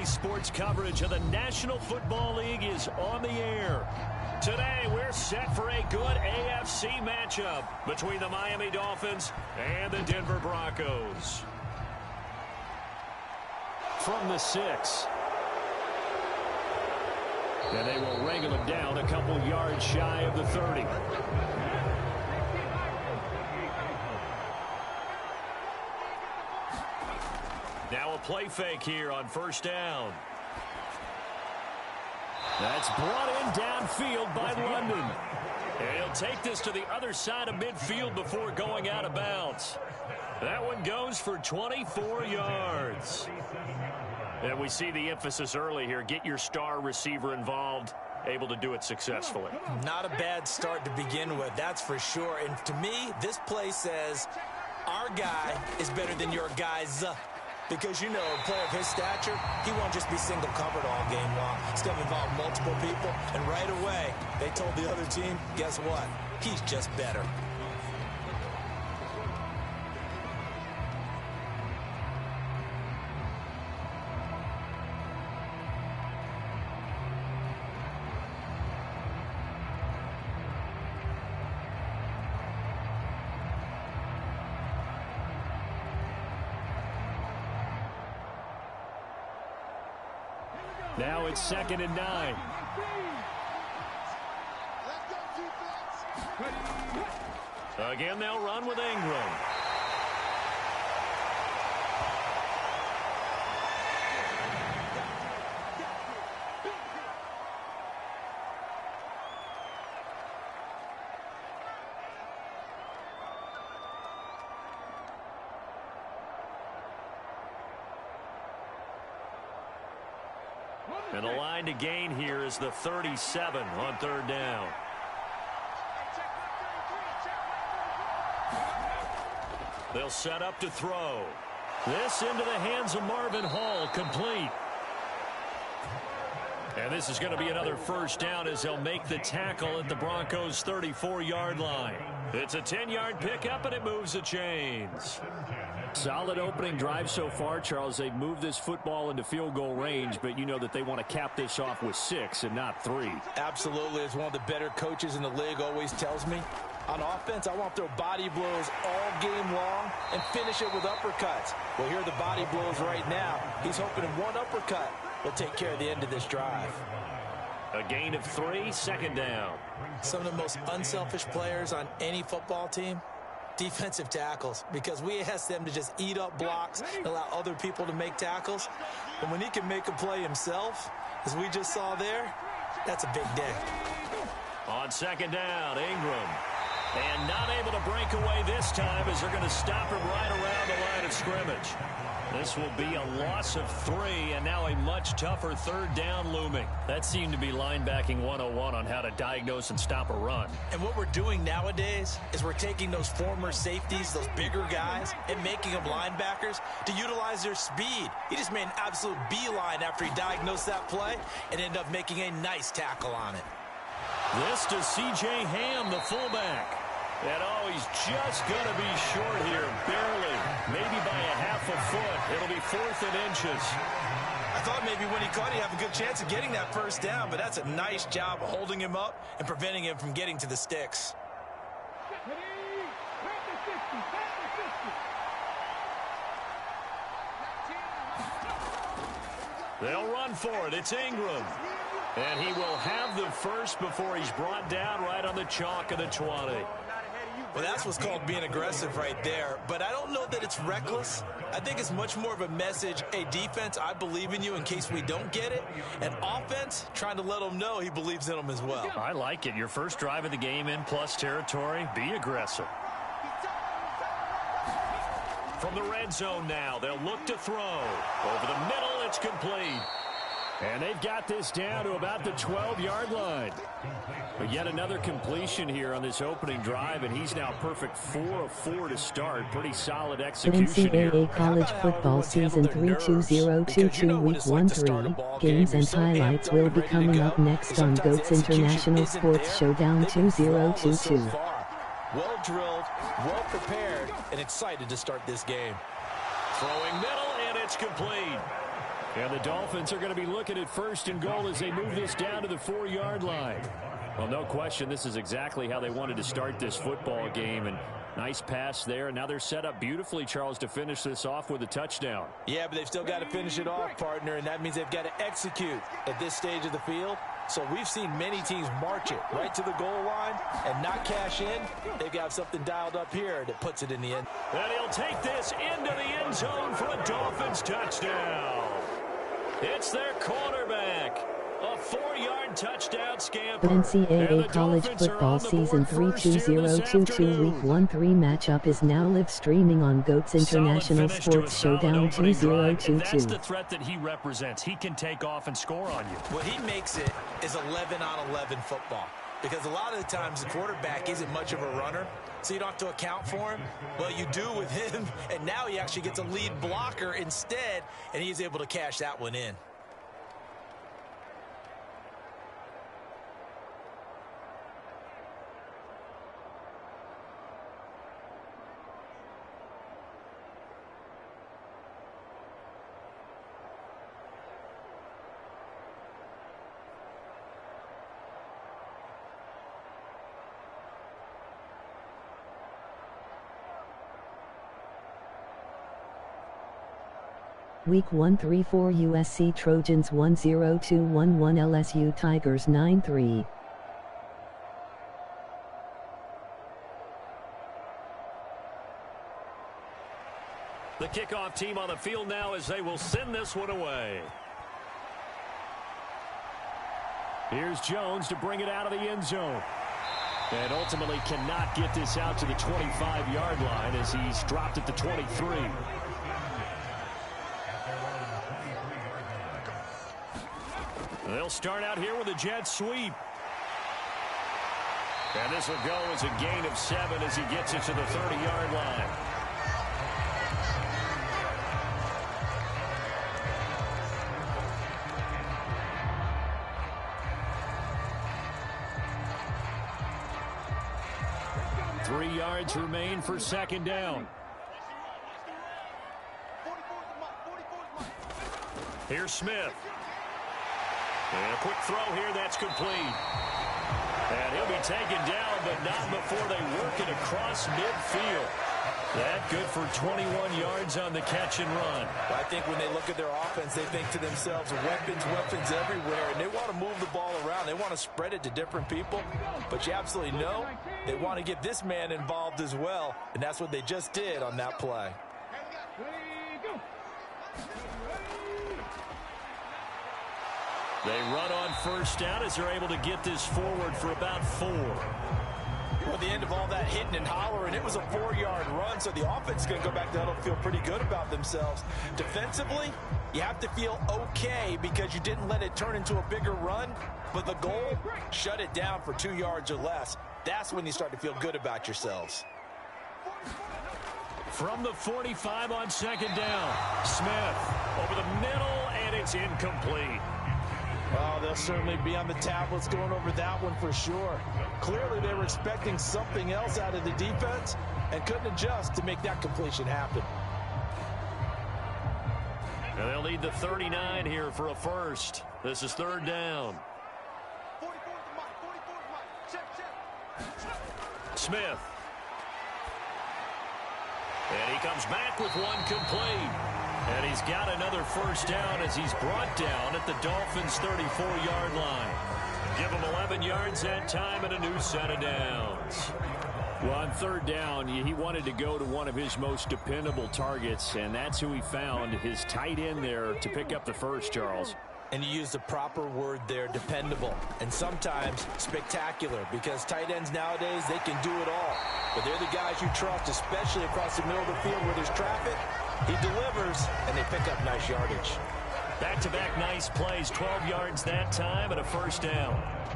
NCAA sports coverage of the National Football League is on the air. Today, we're set for a good AFC matchup between the Miami Dolphins and the Denver Broncos. From the 6. And they will wrangle him down a couple yards shy of the 30. Now a play fake here on first down. That's brought in downfield by London. And he'll take this to the other side of midfield before going out of bounds. That one goes for 24 yards. And we see the emphasis early here. Get your star receiver involved, able to do it successfully. Not a bad start to begin with, that's for sure. And to me, this play says our guy is better than your guys. Because, you know, a player of his stature, he won't just be single covered all game long. It's going to involve multiple people. And right away, they told the other team, guess what? He's just better. Now it's 2nd and 9. Again, they'll run with Ingram. And the line to gain here is the 37 on 3rd down. They'll set up to throw. This into the hands of Marvin Hall, complete. And this is going to be another first down as they'll make the tackle at the Broncos' 34-yard line. It's a 10-yard pickup, and it moves the chains. Solid opening drive so far, Charles. They've moved this football into field goal range, but you know that they want to cap this off with 6 and not 3. Absolutely. As one of the better coaches in the league always tells me, on offense, I want to throw body blows all game long and finish it with uppercuts. Well, here are the body blows right now. He's hoping in one uppercut will take care of the end of this drive. A gain of 3, 2nd down. Some of the most unselfish players on any football team, defensive tackles, because we ask them to just eat up blocks and allow other people to make tackles. And when he can make a play himself, as we just saw there, that's a big day. On 2nd down, Ingram. And not able to break away this time as they're going to stop him right around the line of scrimmage. This will be a loss of 3, and now a much tougher 3rd down looming. That seemed to be linebacking 101 on how to diagnose and stop a run. And what we're doing nowadays is we're taking those former safeties, those bigger guys, and making them linebackers to utilize their speed. He just made an absolute beeline after he diagnosed that play and ended up making a nice tackle on it. This to C.J. Ham, the fullback. And oh, he's just going to be short here, barely. Maybe by a half a foot. It'll be 4th and inches. I thought maybe when he caught, he'd have a good chance of getting that first down, but that's a nice job of holding him up and preventing him from getting to the sticks. They'll run for it. It's Ingram. And he will have the first before he's brought down right on the chalk of the 20. Well, that's what's called being aggressive right there. But I don't know that it's reckless. I think it's much more of a message, hey, defense, I believe in you in case we don't get it. And offense, trying to let them know he believes in them as well. I like it. Your first drive of the game in plus territory, be aggressive. From the red zone now, they'll look to throw. Over the middle, it's complete. And they've got this down to about the 12-yard line. But yet another completion here on this opening drive, and he's now perfect 4 of 4 to start. Pretty solid execution here. NCAA College Football Season 3 2022 Week 1-3. Games and highlights will be coming up next on GOATS International Sports Showdown 2022. Well drilled, well prepared, and excited to start this game. Throwing middle, and it's complete. And the Dolphins are going to be looking at 1st and goal as they move this down to the 4-yard line. Well, no question, this is exactly how they wanted to start this football game. And nice pass there. Now they're set up beautifully, Charles, to finish this off with a touchdown. Yeah, but they've still got to finish it off, partner, and that means they've got to execute at this stage of the field. So we've seen many teams march it right to the goal line and not cash in. They've got something dialed up here that puts it in the end. And he'll take this into the end zone for a Dolphins touchdown. It's their quarterback. A 4-yard touchdown scamper. NCAA college football season 3-2022 week 1-3 matchup is now live streaming on GOAT's International Sports Showdown 2022. That's the threat that he represents. He can take off and score on you. What he makes it is 11-on-11 football. Because a lot of the times the quarterback isn't much of a runner, so you don't have to account for him. Well, you do with him, and now he actually gets a lead blocker instead, and he's able to cash that one in. Week 1-3 for USC Trojans 1-0-2-1-1 LSU Tigers 9-3. The kickoff team on the field now as they will send this one away. Here's Jones to bring it out of the end zone. And ultimately cannot get this out to the 25-yard line as he's dropped at the 23. They'll start out here with a jet sweep. And this will go as a gain of 7 as he gets it to the 30-yard line. Three yards remain for 2nd down. Here's Smith. And a quick throw here that's complete. And he'll be taken down, but not before they work it across midfield. That good for 21 yards on the catch and run. Well, I think when they look at their offense, they think to themselves, weapons everywhere, and they want to move the ball around. They want to spread it to different people, but you absolutely know they want to get this man involved as well, and that's what they just did on that play. They run on 1st down as they're able to get this forward for about 4. Well, at the end of all that hitting and hollering, it was a 4-yard run, so the offense is going to go back to huddle, feel pretty good about themselves. Defensively, you have to feel okay because you didn't let it turn into a bigger run, but the goal, shut it down for 2 yards or less. That's when you start to feel good about yourselves. From the 45 on 2nd down, Smith over the middle, and it's incomplete. Well, they'll certainly be on the tablets going over that one for sure. Clearly, they were expecting something else out of the defense and couldn't adjust to make that completion happen. And they'll need the 39 here for a first. This is 3rd down. Smith. And he comes back with one complete. And he's got another 1st down as he's brought down at the Dolphins' 34-yard line. Give him 11 yards that time and a new set of downs. Well, on 3rd down, he wanted to go to one of his most dependable targets, and that's who he found, his tight end there, to pick up the first, Charles. And you use the proper word there, dependable, and sometimes spectacular, because tight ends nowadays, they can do it all. But they're the guys you trust, especially across the middle of the field where there's traffic. He delivers, and they pick up nice yardage. Back-to-back nice plays, 12 yards that time and a 1st down.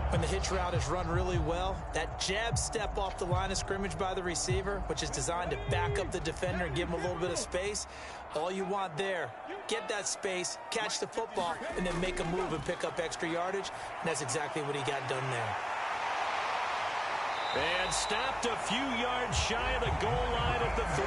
When the hitch route is run really well, that jab step off the line of scrimmage by the receiver, which is designed to back up the defender and give him a little bit of space, all you want there, get that space, catch the football, and then make a move and pick up extra yardage. And that's exactly what he got done there. And stopped a few yards shy of the goal line at the 3.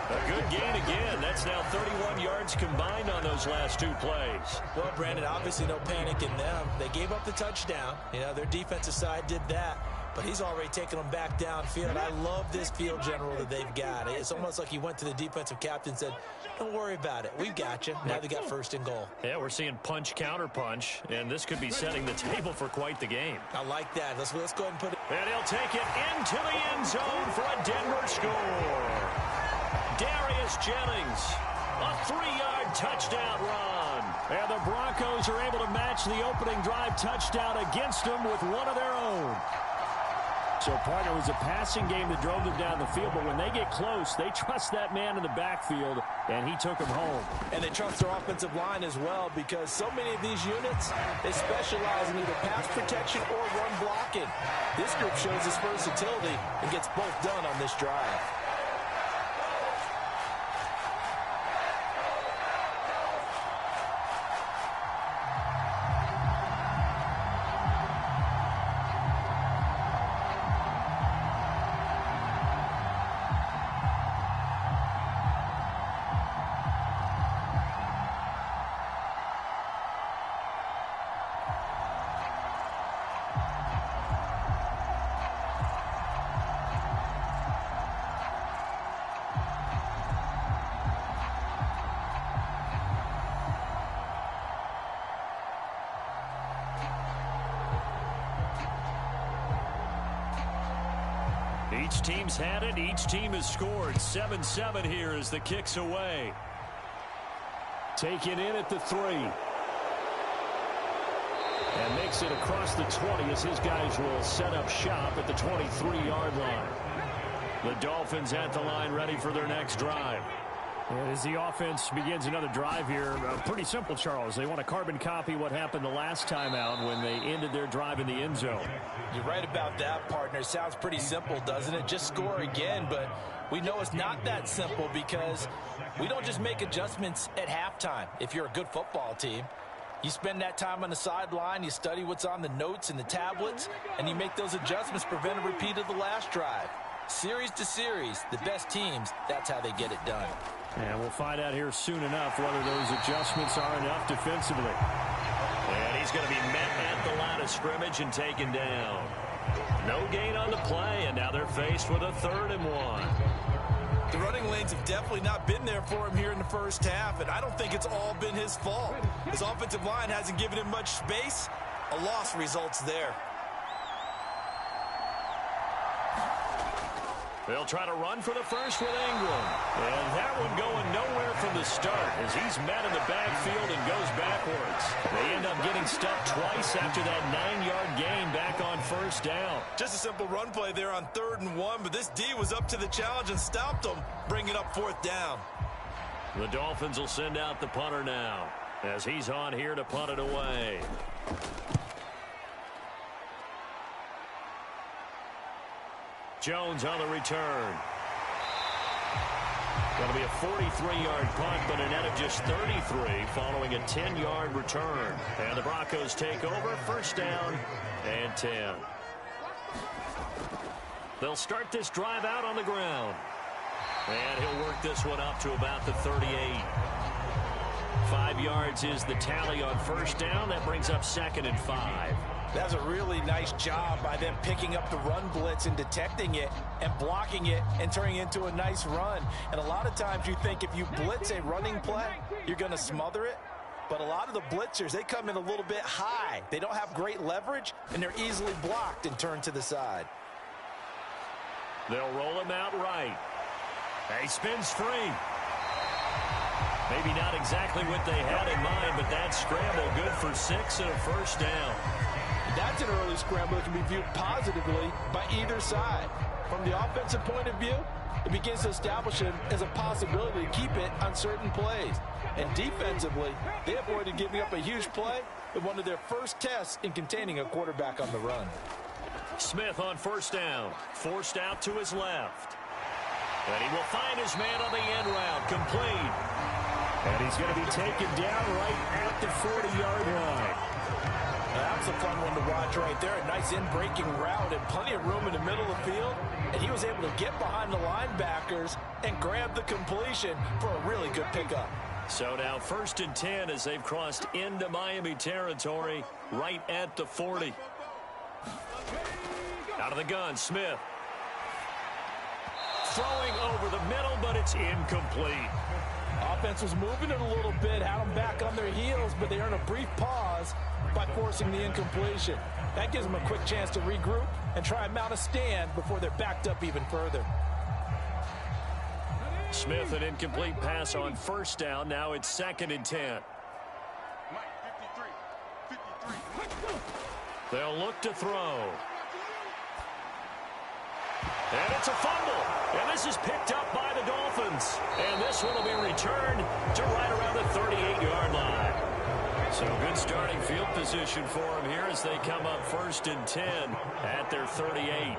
A good gain again. That's now 31 yards combined on those last 2 plays. Well, Brandon, obviously no panic in them. They gave up the touchdown. You know, their defensive side did that. But he's already taken them back downfield. I love this field general that they've got. It's almost like he went to the defensive captain and said, don't worry about it. We've got you. Now they got first and goal. Yeah, we're seeing punch, counter punch, and this could be setting the table for quite the game. I like that. Let's go ahead and put it. And he'll take it into the end zone for a Denver score. Darius Jennings, a 3-yard touchdown run. And the Broncos are able to match the opening drive touchdown against them with one of their own. So, partner, it was a passing game that drove them down the field, but when they get close, they trust that man in the backfield, and he took them home. And they trust their offensive line as well, because so many of these units, they specialize in either pass protection or run blocking. This group shows its versatility and gets both done on this drive. Each team's had it. Each team has scored. 7-7 here as the kick's away. Taken in at the 3. And makes it across the 20 as his guys will set up shop at the 23-yard line. The Dolphins at the line ready for their next drive. And as the offense begins another drive here, pretty simple, Charles. They want to carbon copy what happened the last time out when they ended their drive in the end zone. You're right about that, partner. Sounds pretty simple, doesn't it? Just score again, but we know it's not that simple because we don't just make adjustments at halftime. If you're a good football team, you spend that time on the sideline, you study what's on the notes and the tablets, and you make those adjustments to prevent a repeat of the last drive. Series to series, the best teams, that's how they get it done. And we'll find out here soon enough whether those adjustments are enough defensively. And he's going to be met at the line of scrimmage and taken down. No gain on the play, and now they're faced with a 3rd and 1. The running lanes have definitely not been there for him here in the first half, and I don't think it's all been his fault. His offensive line hasn't given him much space. A loss results there. They'll try to run for the first with Ingram. And that one going nowhere from the start as he's met in the backfield and goes backwards. They end up getting stuffed twice after that 9-yard gain back on first down. Just a simple run play there on 3rd and 1, but this D was up to the challenge and stopped them, bringing up 4th down. The Dolphins will send out the punter now as he's on here to punt it away. Jones on the return. Going to be a 43-yard punt, but a net of just 33 following a 10-yard return. And the Broncos take over, first down and 10. They'll start this drive out on the ground. And he'll work this one up to about the 38. 5 yards is the tally on first down. That brings up 2nd and 5. That's a really nice job by them picking up the run blitz and detecting it and blocking it and turning it into a nice run. And a lot of times you think if you blitz a running play, you're going to smother it. But a lot of the blitzers, they come in a little bit high. They don't have great leverage, and they're easily blocked and turned to the side. They'll roll him out right. He spins free. Maybe not exactly what they had in mind, but that scramble good for 6 and a first down. That's an early scramble that can be viewed positively by either side. From the offensive point of view, it begins to establish it as a possibility to keep it on certain plays. And defensively, they avoided giving up a huge play with one of their first tests in containing a quarterback on the run. Smith on first down, forced out to his left. And he will find his man on the end route, complete. And he's going to be taken down right at the 40-yard line. That That's a fun one to watch right there. A nice in-breaking route and plenty of room in the middle of the field. And he was able to get behind the linebackers and grab the completion for a really good pickup. So now 1st and 10 as they've crossed into Miami territory right at the 40. Out of the gun, Smith. Throwing over the middle, but it's incomplete. Offense was moving it a little bit, had them back on their heels, but they earned a brief pause by forcing the incompletion. That gives them a quick chance to regroup and try and mount a stand before they're backed up even further. Smith, an incomplete pass on 1st down. Now it's 2nd and 10. They'll look to throw. And it's a fumble. And this is picked up by the Dolphins. And this one will be returned to right around the 38-yard line. So good starting field position for them here as they come up 1st and 10 at their 38.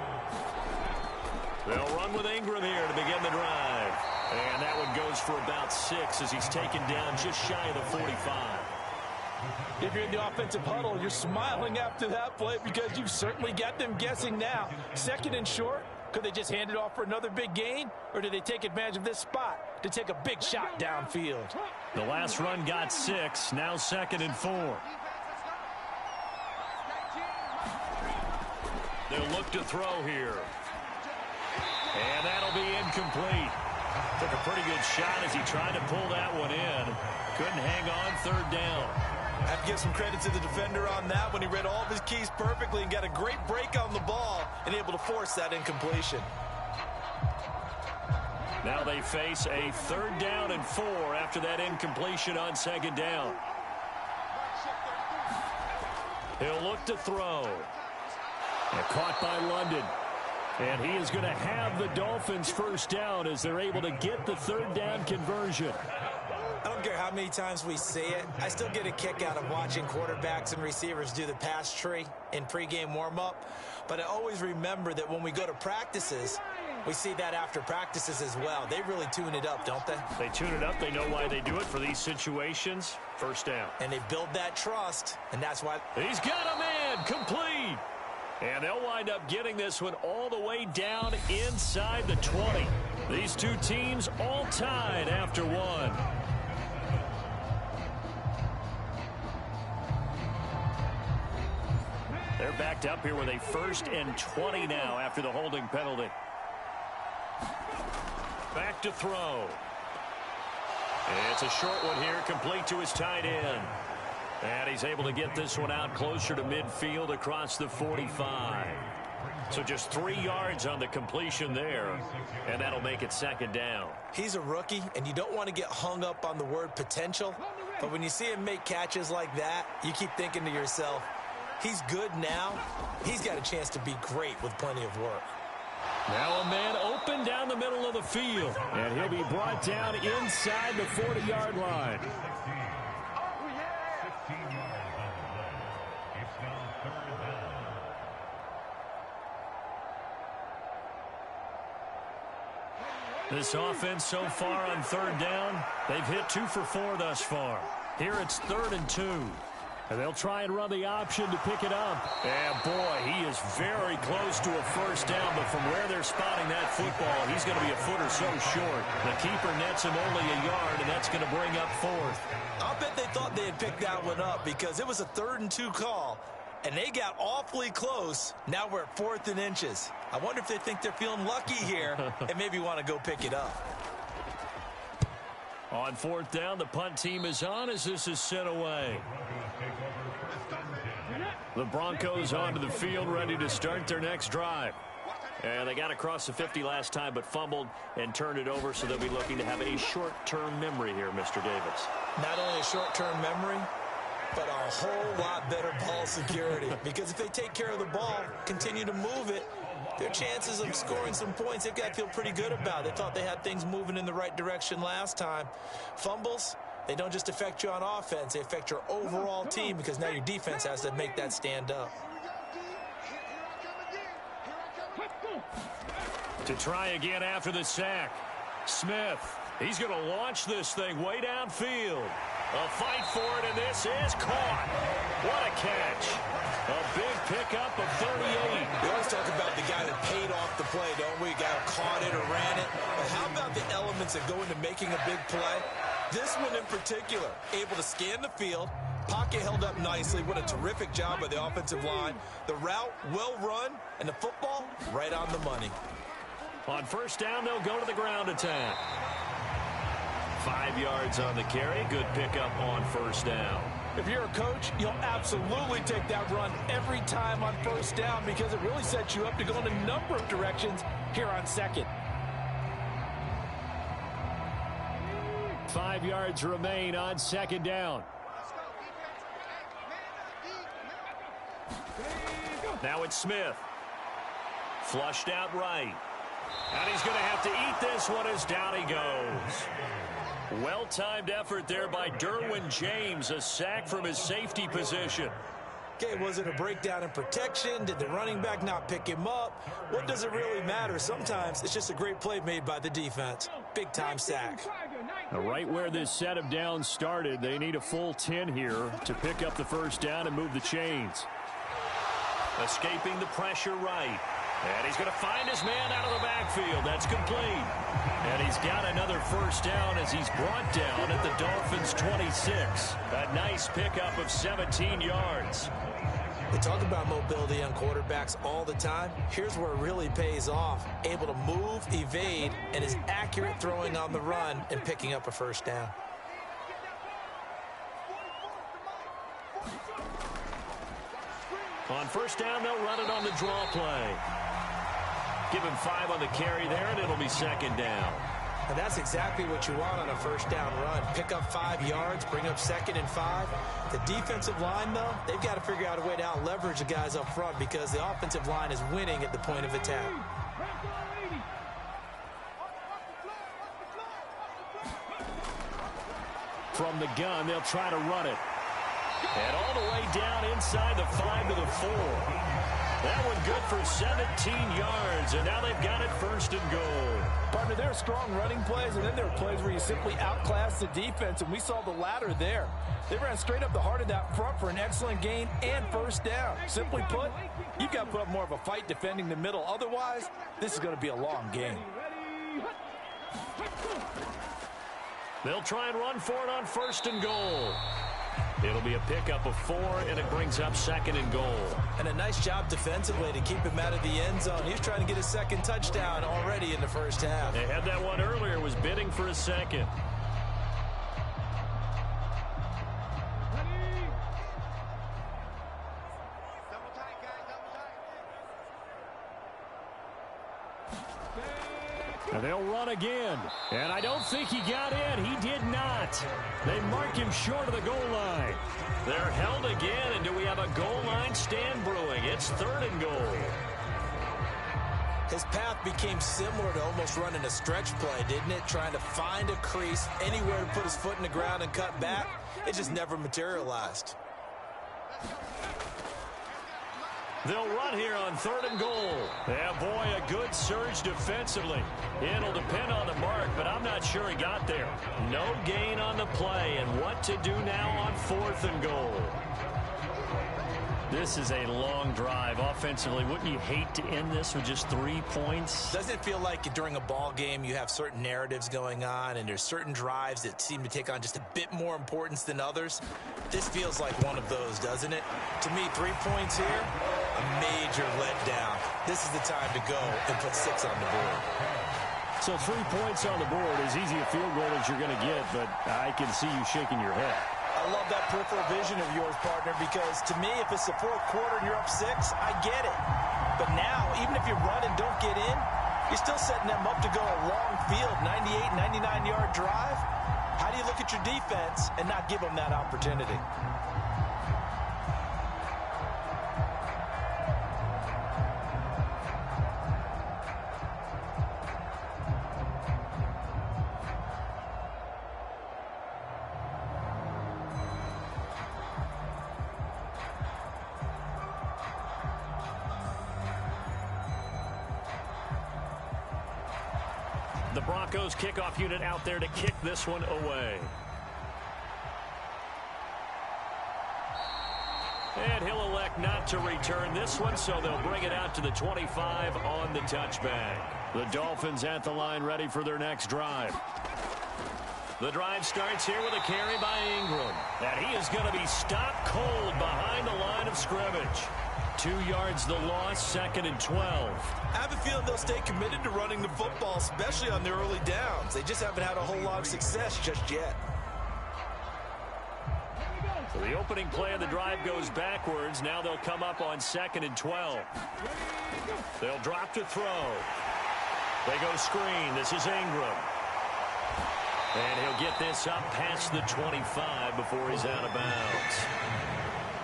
They'll run with Ingram here to begin the drive. And that one goes for about 6 as he's taken down just shy of the 45. If you're in the offensive huddle, you're smiling after that play because you've certainly got them guessing now. 2nd and short. Could they just hand it off for another big gain? Or did they take advantage of this spot to take a big shot downfield? The last run got 6. Now 2nd and 4. They'll look to throw here. And that'll be incomplete. Took a pretty good shot as he tried to pull that one in. Couldn't hang on 3rd down. I have to give some credit to the defender on that when he read all of his keys perfectly and got a great break on the ball and able to force that incompletion. Now they face a 3rd down and 4 after that incompletion on 2nd down. He'll look to throw. And caught by London. And he is going to have the Dolphins 1st down as they're able to get the 3rd down conversion. I don't care how many times we see it. I still get a kick out of watching quarterbacks and receivers do the pass tree in pregame warm-up. But I always remember that when we go to practices, we see that after practices as well. They really tune it up, don't they? They tune it up. They know why they do it for these situations. 1st down. And they build that trust, and that's why. He's got a man complete. And they'll wind up getting this one all the way down inside the 20. These two teams all tied after one. They're backed up here with a 1st and 20 now after the holding penalty. Back to throw. It's a short one here, complete to his tight end. And he's able to get this one out closer to midfield across the 45. So just 3 yards on the completion there, and that'll make it 2nd down. He's a rookie, and you don't want to get hung up on the word potential. But when you see him make catches like that, you keep thinking to yourself, he's good now. He's got a chance to be great with plenty of work. Now a man open down the middle of the field, and he'll be brought down inside the 40-yard line. This offense so far on 3rd down, they've hit 2 for 4 thus far. Here it's 3rd and 2. And they'll try and run the option to pick it up. And boy, he is very close to a 1st down, but from where they're spotting that football, he's going to be a foot or so short. The keeper nets him only a yard, and that's going to bring up 4th. I'll bet they thought they had picked that one up because it was a 3rd and 2 call, and they got awfully close. Now we're at 4th and inches. I wonder if they think they're feeling lucky here and maybe want to go pick it up. On 4th down, the punt team is on as this is sent away. The Broncos onto the field, ready to start their next drive. And they got across the 50 last time, but fumbled and turned it over, so they'll be looking to have a short-term memory here, Mr. Davis. Not only a short-term memory, but a whole lot better ball security. Because if they take care of the ball, continue to move it, their chances of scoring some points, they've got to feel pretty good about it. They thought they had things moving in the right direction last time. Fumbles, they don't just affect you on offense, they affect your overall team because now your defense has to make that stand up. To try again after the sack. Smith, he's going to launch this thing way downfield. A fight for it, and this is caught. What a catch. A big pickup of 38. We always talk about the guy that paid off the play, don't we? Guy who caught it or ran it. But how about the elements that go into making a big play? This one in particular, able to scan the field, pocket held up nicely. What a terrific job by the offensive line. The route, well run, and the football, right on the money. On first down, they'll go to the ground attack. 5 yards on the carry. Good pickup on first down. If you're a coach, you'll absolutely take that run every time on first down because it really sets you up to go in a number of directions here on second. 5 yards remain on second down. Now it's Smith. Flushed out right. And he's going to have to eat this one as down he goes. Well-timed effort there by Derwin James. A sack from his safety position. Okay, was it a breakdown in protection? Did the running back not pick him up? What does it really matter? Sometimes it's just a great play made by the defense. Big-time sack. Now, right where this set of downs started, they need a full 10 here to pick up the first down and move the chains. Escaping the pressure right. And he's going to find his man out of the backfield. That's complete. And he's got another first down as he's brought down at the Dolphins' 26. A nice pickup of 17 yards. They talk about mobility on quarterbacks all the time. Here's where it really pays off. Able to move, evade, and is accurate throwing on the run and picking up a first down. On first down, they'll run it on the draw play. Give him 5 on the carry there, and it'll be second down. And that's exactly what you want on a first down run. Pick up 5 yards, bring up second and 5. The defensive line, though, they've got to figure out a way to out-leverage the guys up front because the offensive line is winning at the point of attack. From the gun, they'll try to run it. And all the way down inside the 5 to the 4. That one good for 17 yards, and now they've got it first and goal. Partner, there are strong running plays, and then there are plays where you simply outclass the defense, and we saw the latter there. They ran straight up the heart of that front for an excellent gain and first down. Simply put, you've got to put up more of a fight defending the middle. Otherwise, this is going to be a long game. They'll try and run for it on first and goal. It'll be a pickup of 4, and it brings up second and goal. And a nice job defensively to keep him out of the end zone. He was trying to get his second touchdown already in the first half. They had that one earlier, was bidding for a second. And they'll run again. And I don't think he got in. He did not. They mark him short of the goal line. They're held again, and do we have a goal line stand brewing? It's third and goal. His path became similar to almost running a stretch play, didn't it? Trying to find a crease, anywhere to put his foot in the ground and cut back. It just never materialized. They'll run here on third and goal. Yeah, boy, a good surge defensively. It'll depend on the mark, but I'm not sure he got there. No gain on the play, and what to do now on fourth and goal. This is a long drive offensively. Wouldn't you hate to end this with just 3 points? Doesn't it feel like during a ball game you have certain narratives going on and there's certain drives that seem to take on just a bit more importance than others? This feels like one of those, doesn't it? To me, 3 points here, a major letdown. This is the time to go and put 6 on the board. So 3 points on the board, as easy a field goal as you're going to get, but I can see you shaking your head. I love that peripheral vision of yours, partner, because to me, if it's the fourth quarter and you're up 6, I get it. But now, even if you run and don't get in, you're still setting them up to go a long field, 98, 99-yard drive. How do you look at your defense and not give them that opportunity? The Broncos kickoff unit out there to kick this one away. And he'll elect not to return this one, so they'll bring it out to the 25 on the touchback. The Dolphins at the line ready for their next drive. The drive starts here with a carry by Ingram. And he is going to be stopped cold behind the line of scrimmage. 2 yards the loss, 2nd and 12. I have a feeling they'll stay committed to running the football, especially on their early downs. They just haven't had a whole lot of success just yet. So the opening play of the drive goes backwards. Now they'll come up on 2nd and 12. They'll drop to throw. They go screen. This is Ingram. And he'll get this up past the 25 before he's out of bounds.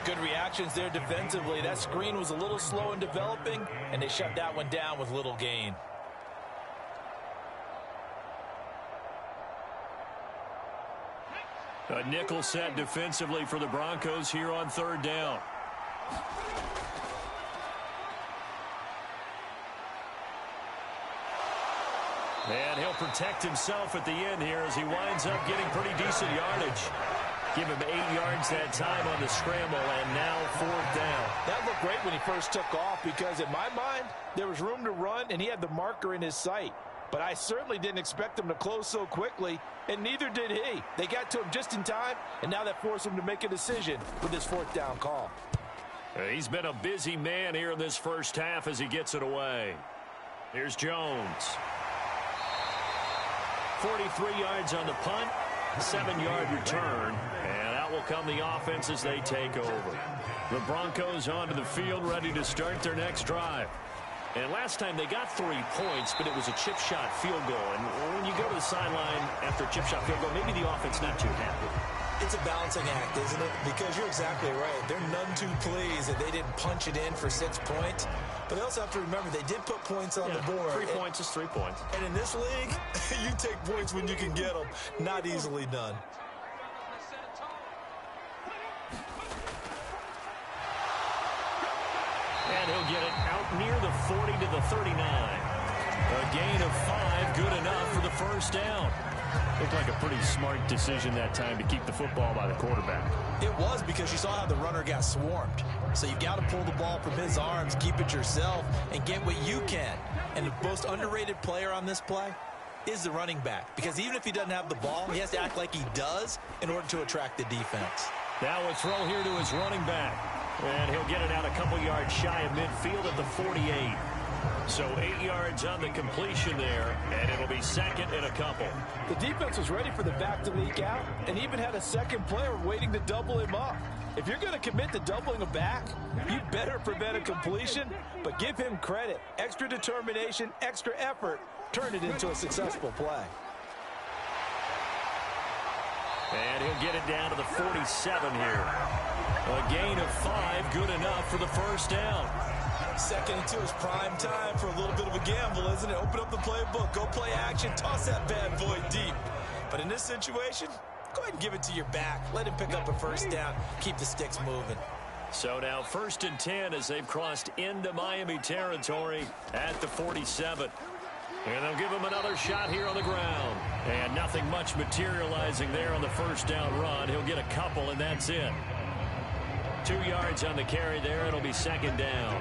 Good reactions there defensively. That screen was a little slow in developing, and they shut that one down with little gain. A nickel set defensively for the Broncos here on 3rd down. And he'll protect himself at the end here as he winds up getting pretty decent yardage. Give him 8 yards that time on the scramble, and now 4th down. That looked great when he first took off because, in my mind, there was room to run, and he had the marker in his sight. But I certainly didn't expect him to close so quickly, and neither did he. They got to him just in time, and now that forced him to make a decision with his 4th down call. He's been a busy man here in this first half as he gets it away. Here's Jones. 43 yards on the punt, 7-yard return, and out will come the offense as they take over. The Broncos onto the field ready to start their next drive. And last time they got 3 points, but it was a chip shot field goal. And when you go to the sideline after a chip shot field goal, maybe the offense not too happy. It's a balancing act, isn't it? Because you're exactly right. They're none too pleased that they didn't punch it in for 6 points. But they also have to remember they did put points on the board. 3 points is 3 points. And in this league, you take points when you can get them. Not easily done. And he'll get it out near the 40 to the 39. A gain of 5, good enough for the 1st down. Looked like a pretty smart decision that time to keep the football by the quarterback. It was, because you saw how the runner got swarmed. So you've got to pull the ball from his arms, keep it yourself, and get what you can. And the most underrated player on this play is the running back. Because even if he doesn't have the ball, he has to act like he does in order to attract the defense. Now a throw here to his running back. And he'll get it out a couple yards shy of midfield at the 48. So 8 yards on the completion there, and it'll be 2nd and a couple. The defense was ready for the back to leak out and even had a second player waiting to double him up. If you're going to commit to doubling a back, you better prevent a completion, but give him credit. Extra determination, extra effort, turn it into a successful play. And he'll get it down to the 47 here. A gain of 5, good enough for the 1st down. 2nd and 2 is prime time for a little bit of a gamble, isn't it? Open up the playbook, go play action, toss that bad boy deep. But in this situation, go ahead and give it to your back. Let him pick up a 1st down, keep the sticks moving. So now 1st and 10 as they've crossed into Miami territory at the 47. And they'll give him another shot here on the ground. And nothing much materializing there on the 1st down run. He'll get a couple, and that's it. 2 yards on the carry there. It'll be 2nd down.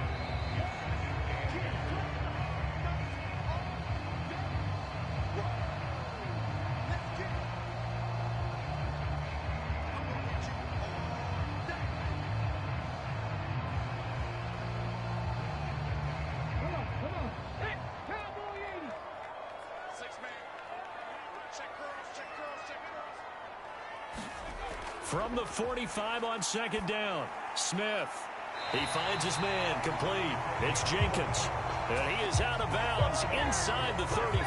From the 45 on 2nd down, Smith. He finds his man, complete. It's Jenkins. And he is out of bounds inside the 35.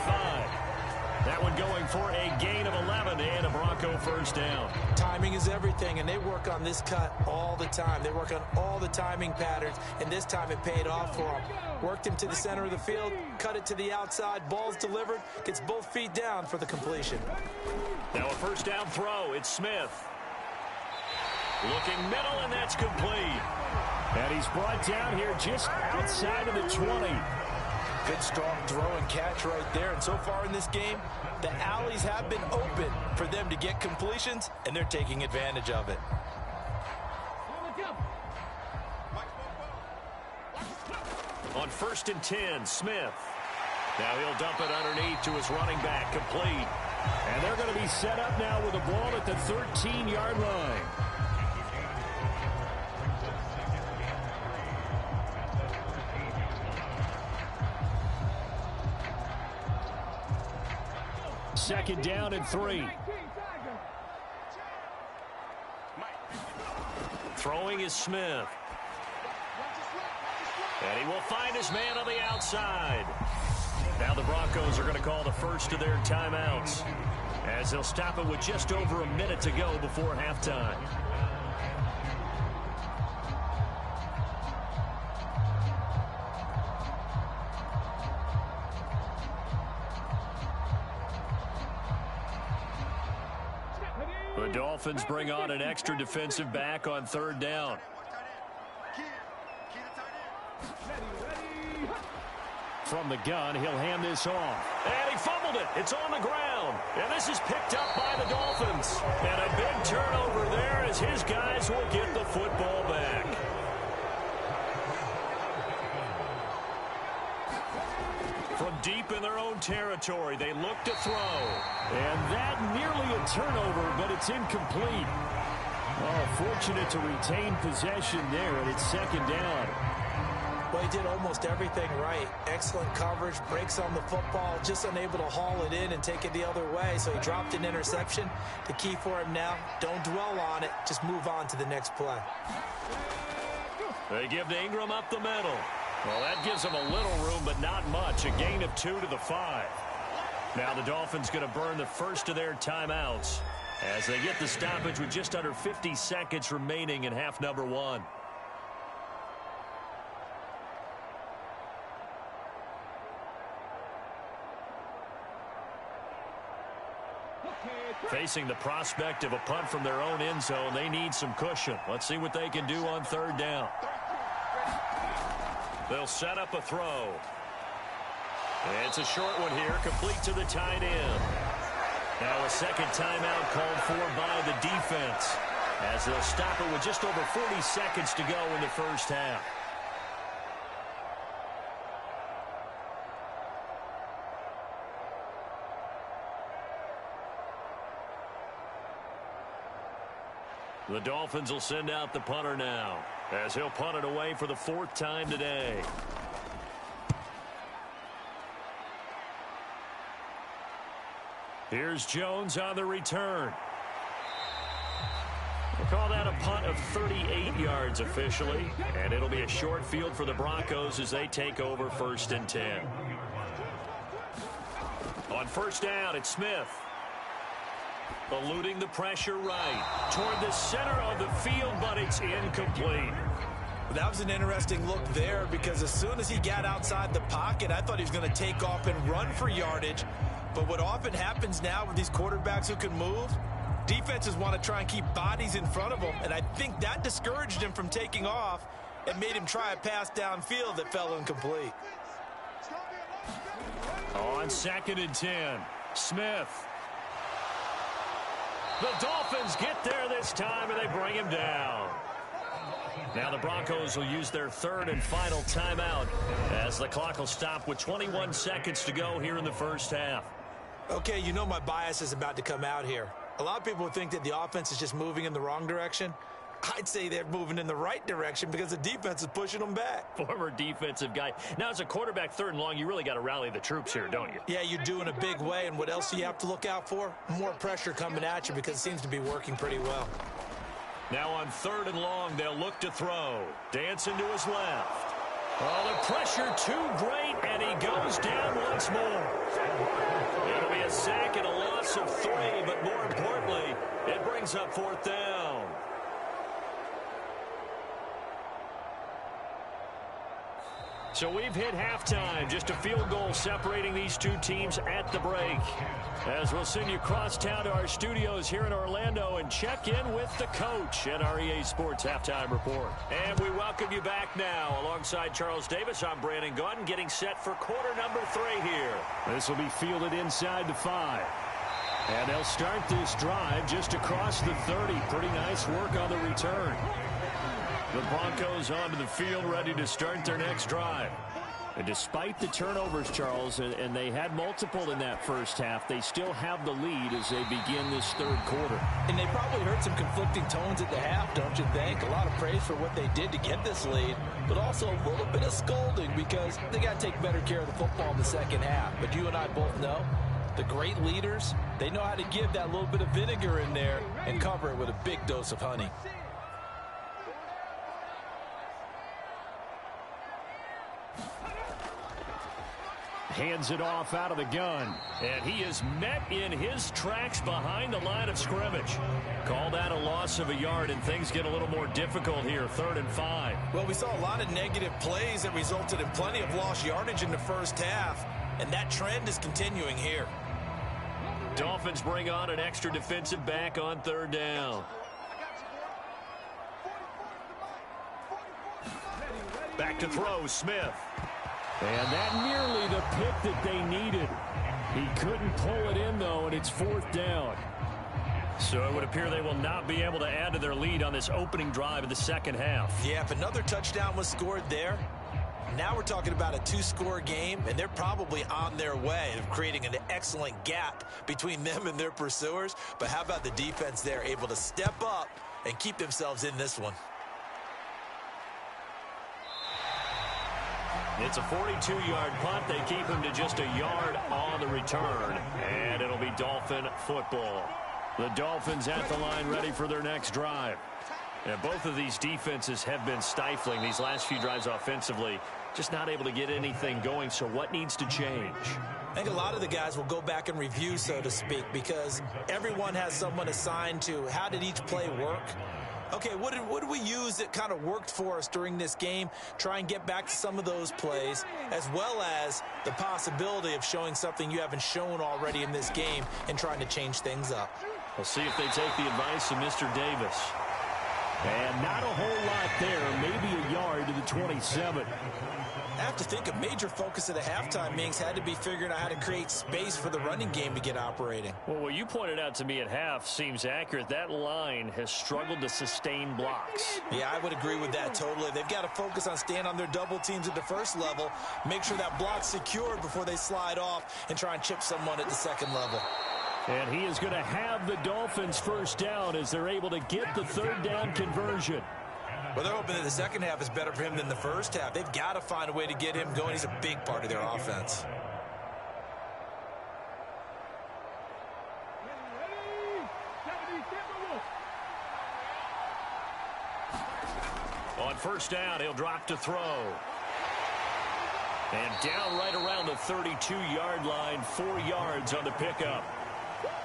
That one going for a gain of 11 and a Bronco 1st down. Timing is everything, and they work on this cut all the time. They work on all the timing patterns, and this time it paid off for him. Worked him to the center of the field, cut it to the outside, ball's delivered, gets both feet down for the completion. Now a 1st down throw, it's Smith. Looking middle, and that's complete. And he's brought down here just outside of the 20. Good strong throw and catch right there. And so far in this game, the alleys have been open for them to get completions, and they're taking advantage of it. On 1st and 10, Smith. Now he'll dump it underneath to his running back, complete. And they're going to be set up now with the ball at the 13-yard line. Second down and 3. Throwing is Smith. And he will find his man on the outside. Now the Broncos are going to call the first of their timeouts, as they'll stop it with just over a minute to go before halftime. The Dolphins bring on an extra defensive back on 3rd down. From the gun, he'll hand this off. And he fumbled it. It's on the ground. And this is picked up by the Dolphins. And a big turnover there as his guys will get the football back. From deep in their own territory, they look to throw. And that nearly a turnover, but it's incomplete. Oh, fortunate to retain possession there, and it's 2nd down. Well, he did almost everything right. Excellent coverage, breaks on the football, just unable to haul it in and take it the other way. So he dropped an interception. The key for him now, don't dwell on it. Just move on to the next play. They give to Ingram up the middle. Well, that gives them a little room, but not much. A gain of 2 to the 5. Now the Dolphins going to burn the first of their timeouts as they get the stoppage with just under 50 seconds remaining in half number 1. Facing the prospect of a punt from their own end zone, they need some cushion. Let's see what they can do on 3rd down. They'll set up a throw. It's a short one here, complete to the tight end. Now a second timeout called for by the defense, as they'll stop it with just over 40 seconds to go in the first half. The Dolphins will send out the punter now, as he'll punt it away for the 4th time today. Here's Jones on the return. We'll call that a punt of 38 yards officially, and it'll be a short field for the Broncos as they take over 1st and 10. On 1st down, it's Smith. Eluding the pressure right toward the center of the field, but it's incomplete. That was an interesting look there, because as soon as he got outside the pocket, I thought he was going to take off and run for yardage. But what often happens now with these quarterbacks who can move, defenses want to try and keep bodies in front of them, and I think that discouraged him from taking off and made him try a pass downfield that fell incomplete. On 2nd and 10, Smith. The Dolphins get there this time, and they bring him down. Now the Broncos will use their 3rd and final timeout, as the clock will stop with 21 seconds to go here in the first half. Okay, you know my bias is about to come out here. A lot of people think that the offense is just moving in the wrong direction. I'd say they're moving in the right direction because the defense is pushing them back. Former defensive guy. Now, as a quarterback 3rd and long, you really got to rally the troops here, don't you? Yeah, you do in a big way. And what else do you have to look out for? More pressure coming at you, because it seems to be working pretty well. Now on 3rd and long, they'll look to throw. Dancing to his left. Oh, the pressure too great, and he goes down once more. It'll be a sack and a loss of 3, but more importantly, it brings up 4th down. So we've hit halftime, just a field goal separating these two teams at the break. As we'll send you across town to our studios here in Orlando and check in with the coach at our EA Sports Halftime Report. And we welcome you back now. Alongside Charles Davis, I'm Brandon Gunn, getting set for quarter number 3 here. This will be fielded inside the 5. And they'll start this drive just across the 30. Pretty nice work on the return. The Broncos onto the field, ready to start their next drive. And despite the turnovers, Charles, and they had multiple in that first half, they still have the lead as they begin this third quarter. And they probably heard some conflicting tones at the half, don't you think? A lot of praise for what they did to get this lead, but also a little bit of scolding because they got to take better care of the football in the second half. But you and I both know the great leaders, they know how to give that little bit of vinegar in there and cover it with a big dose of honey. Hands it off out of the gun. And he is met in his tracks behind the line of scrimmage. Called out a loss of a yard, and things get a little more difficult here, 3rd and 5. Well, we saw a lot of negative plays that resulted in plenty of lost yardage in the first half, and that trend is continuing here. Dolphins bring on an extra defensive back on 3rd down. Back to throw, Smith. And that nearly the pick that they needed. He couldn't pull it in, though, and it's 4th down. So it would appear they will not be able to add to their lead on this opening drive of the second half. Yeah, if another touchdown was scored there, now we're talking about a 2-score game, and they're probably on their way of creating an excellent gap between them and their pursuers. But how about the defense there, able to step up and keep themselves in this one? It's a 42-yard punt. They keep him to just a yard on the return, and it'll be Dolphin football. The Dolphins at the line, ready for their next drive. And both of these defenses have been stifling these last few drives offensively, just not able to get anything going. So what needs to change? I think a lot of the guys will go back and review, so to speak, because everyone has someone assigned to how did each play work. Okay, what did we use that kind of worked for us during this game? Try and get back to some of those plays, as well as the possibility of showing something you haven't shown already in this game and trying to change things up. We'll see if they take the advice of Mr. Davis. And not a whole lot there, maybe a yard to the 27. I have to think a major focus of the halftime, Minks, had to be figuring out how to create space for the running game to get operating. Well, what you pointed out to me at half seems accurate. That line has struggled to sustain blocks. Yeah, I would agree with that totally. They've got to focus on staying on their double teams at the first level, make sure that block's secured before they slide off and try and chip someone at the second level. And he is going to have the Dolphins first down as they're able to get the 3rd down conversion. Well, they're hoping that the second half is better for him than the first half. They've got to find a way to get him going. He's a big part of their offense. On first down, he'll drop to throw. And down right around the 32-yard line, 4 yards on the pickup.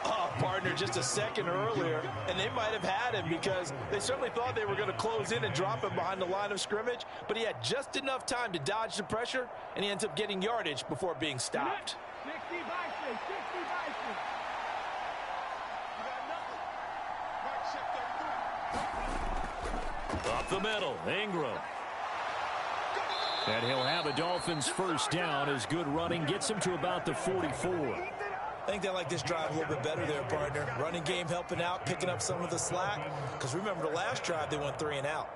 Oh, partner, just a second earlier, and they might have had him because they certainly thought they were going to close in and drop him behind the line of scrimmage, but he had just enough time to dodge the pressure, and he ends up getting yardage before being stopped. Up the middle, Ingram. And he'll have a Dolphins first down as good running gets him to about the 44. I think they like this drive a little bit better there, partner. Running game helping out, picking up some of the slack. Because remember the last drive, they went 3 and out.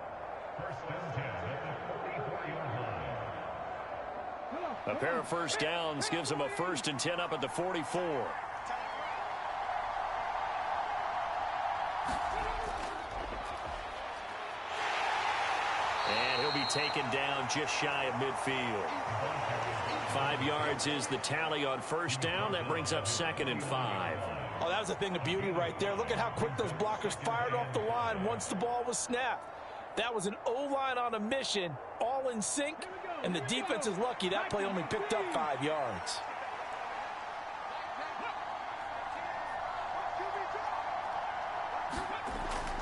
A pair of first downs gives them a 1st and 10 up at the 44. And he'll be taken down just shy of midfield. 5 yards is the tally on first down. That brings up 2nd and 5. Oh, that was a thing of beauty right there. Look at how quick those blockers fired off the line once the ball was snapped. That was an O-line on a mission, all in sync, and the defense is lucky that play only picked up 5 yards.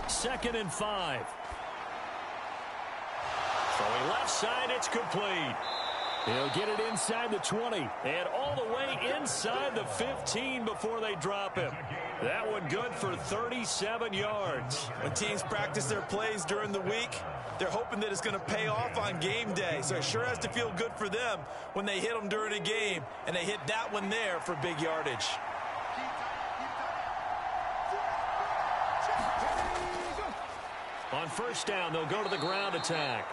Second and 5. Throwing left side, it's complete. He'll get it inside the 20. And all the way inside the 15 before they drop him. That one good for 37 yards. When teams practice their plays during the week, they're hoping that it's going to pay off on game day. So it sure has to feel good for them when they hit them during a game. And they hit that one there for big yardage. On first down, they'll go to the ground attack.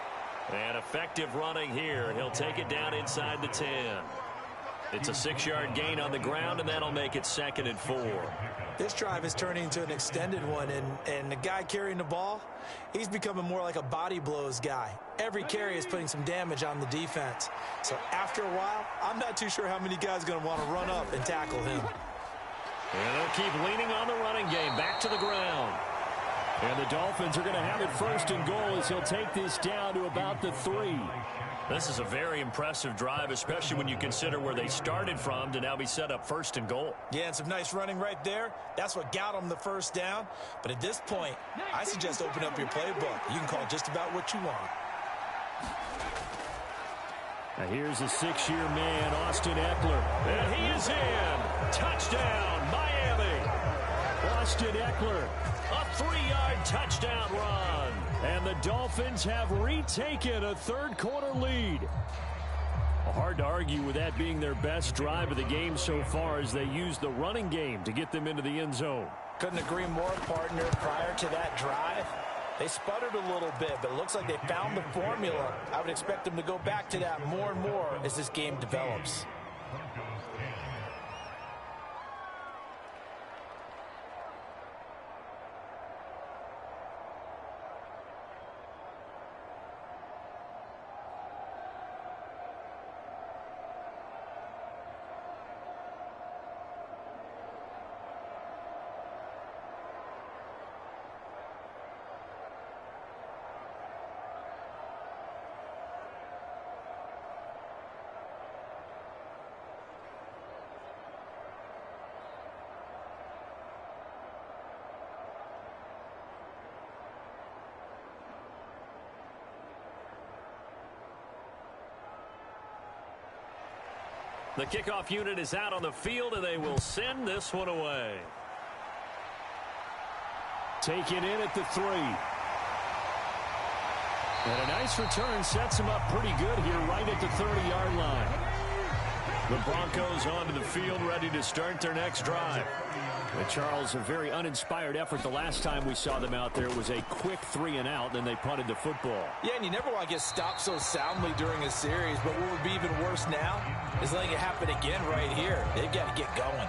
And effective running here. He'll take it down inside the 10. It's a 6-yard gain on the ground, and that'll make it 2nd and 4. This drive is turning into an extended one, and the guy carrying the ball, he's becoming more like a body blows guy. Every carry is putting some damage on the defense. So after a while, I'm not too sure how many guys are going to want to run up and tackle him. And they'll keep leaning on the running game. Back to the ground. And the Dolphins are going to have it 1st and goal as he'll take this down to about the 3. This is a very impressive drive, especially when you consider where they started from to now be set up 1st and goal. Yeah, and some nice running right there. That's what got them the 1st down. But at this point, I suggest open up your playbook. You can call just about what you want. Now here's a 6-year man, Austin Eckler. And he is in. Touchdown, Miami. Austin Eckler. A 3-yard touchdown run. And the Dolphins have retaken a 3rd-quarter lead. Hard to argue with that being their best drive of the game so far as they used the running game to get them into the end zone. Couldn't agree more, partner. Prior to that drive, they sputtered a little bit, but it looks like they found the formula. I would expect them to go back to that more and more as this game develops. The kickoff unit is out on the field, and they will send this one away. Taken in at the 3. And a nice return sets him up pretty good here right at the 30-yard line. The Broncos onto the field ready to start their next drive. And Charles, a very uninspired effort the last time we saw them out there. It was a quick 3-and-out, then they punted the football. Yeah, and you never want to get stopped so soundly during a series, but what would be even worse now is letting it happen again right here. They've got to get going.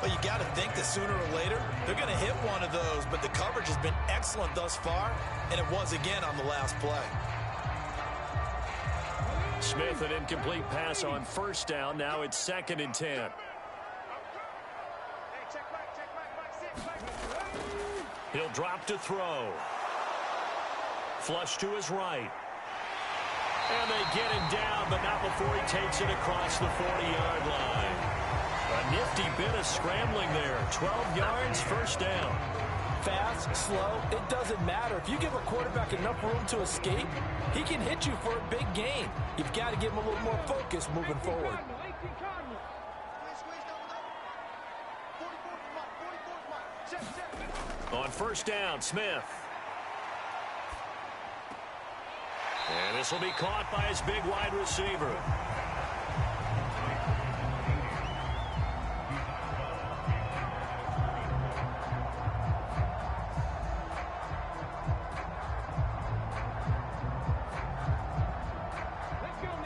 Well, you got to think that sooner or later, they're going to hit one of those, but the coverage has been excellent thus far, and it was again on the last play. Smith, an incomplete pass on 1st down. Now it's 2nd and 10. He'll drop to throw. Flush to his right. And they get him down, but not before he takes it across the 40-yard line. A nifty bit of scrambling there. 12 yards, 1st down. Fast, slow, it doesn't matter. If you give a quarterback enough room to escape, he can hit you for a big gain. You've got to give him a little more focus moving forward. On 1st down, Smith. And this will be caught by his big wide receiver.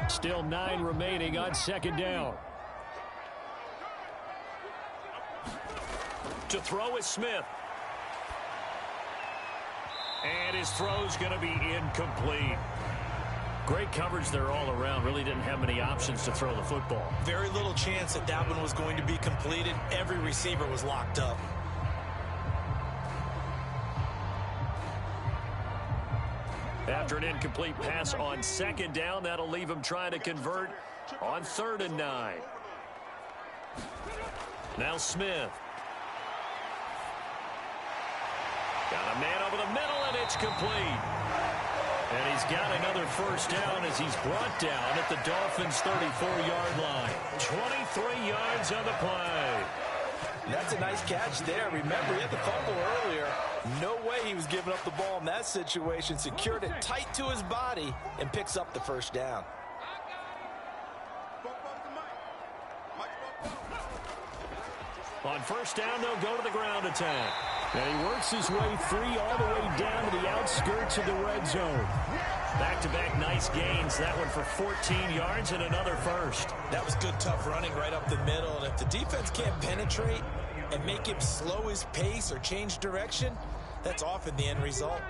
Still 9 remaining on 2nd down. To throw is Smith. And his throw's going to be incomplete. Great coverage there all around. Really didn't have many options to throw the football. Very little chance that that one was going to be completed. Every receiver was locked up. After an incomplete pass on 2nd down, that'll leave him trying to convert on 3rd and 9. Now Smith. Got a man over the middle, and it's complete. And he's got another 1st down as he's brought down at the Dolphins' 34-yard line. 23 yards on the play. That's a nice catch there. Remember, he had the fumble earlier. No way he was giving up the ball in that situation. Secured it tight to his body and picks up the 1st down. On 1st down, they'll go to the ground attack. And he works his way free all the way down to the outskirts of the red zone. Back-to-back nice gains. That one for 14 yards and another first. That was good, tough running right up the middle. And if the defense can't penetrate and make him slow his pace or change direction, that's often the end result.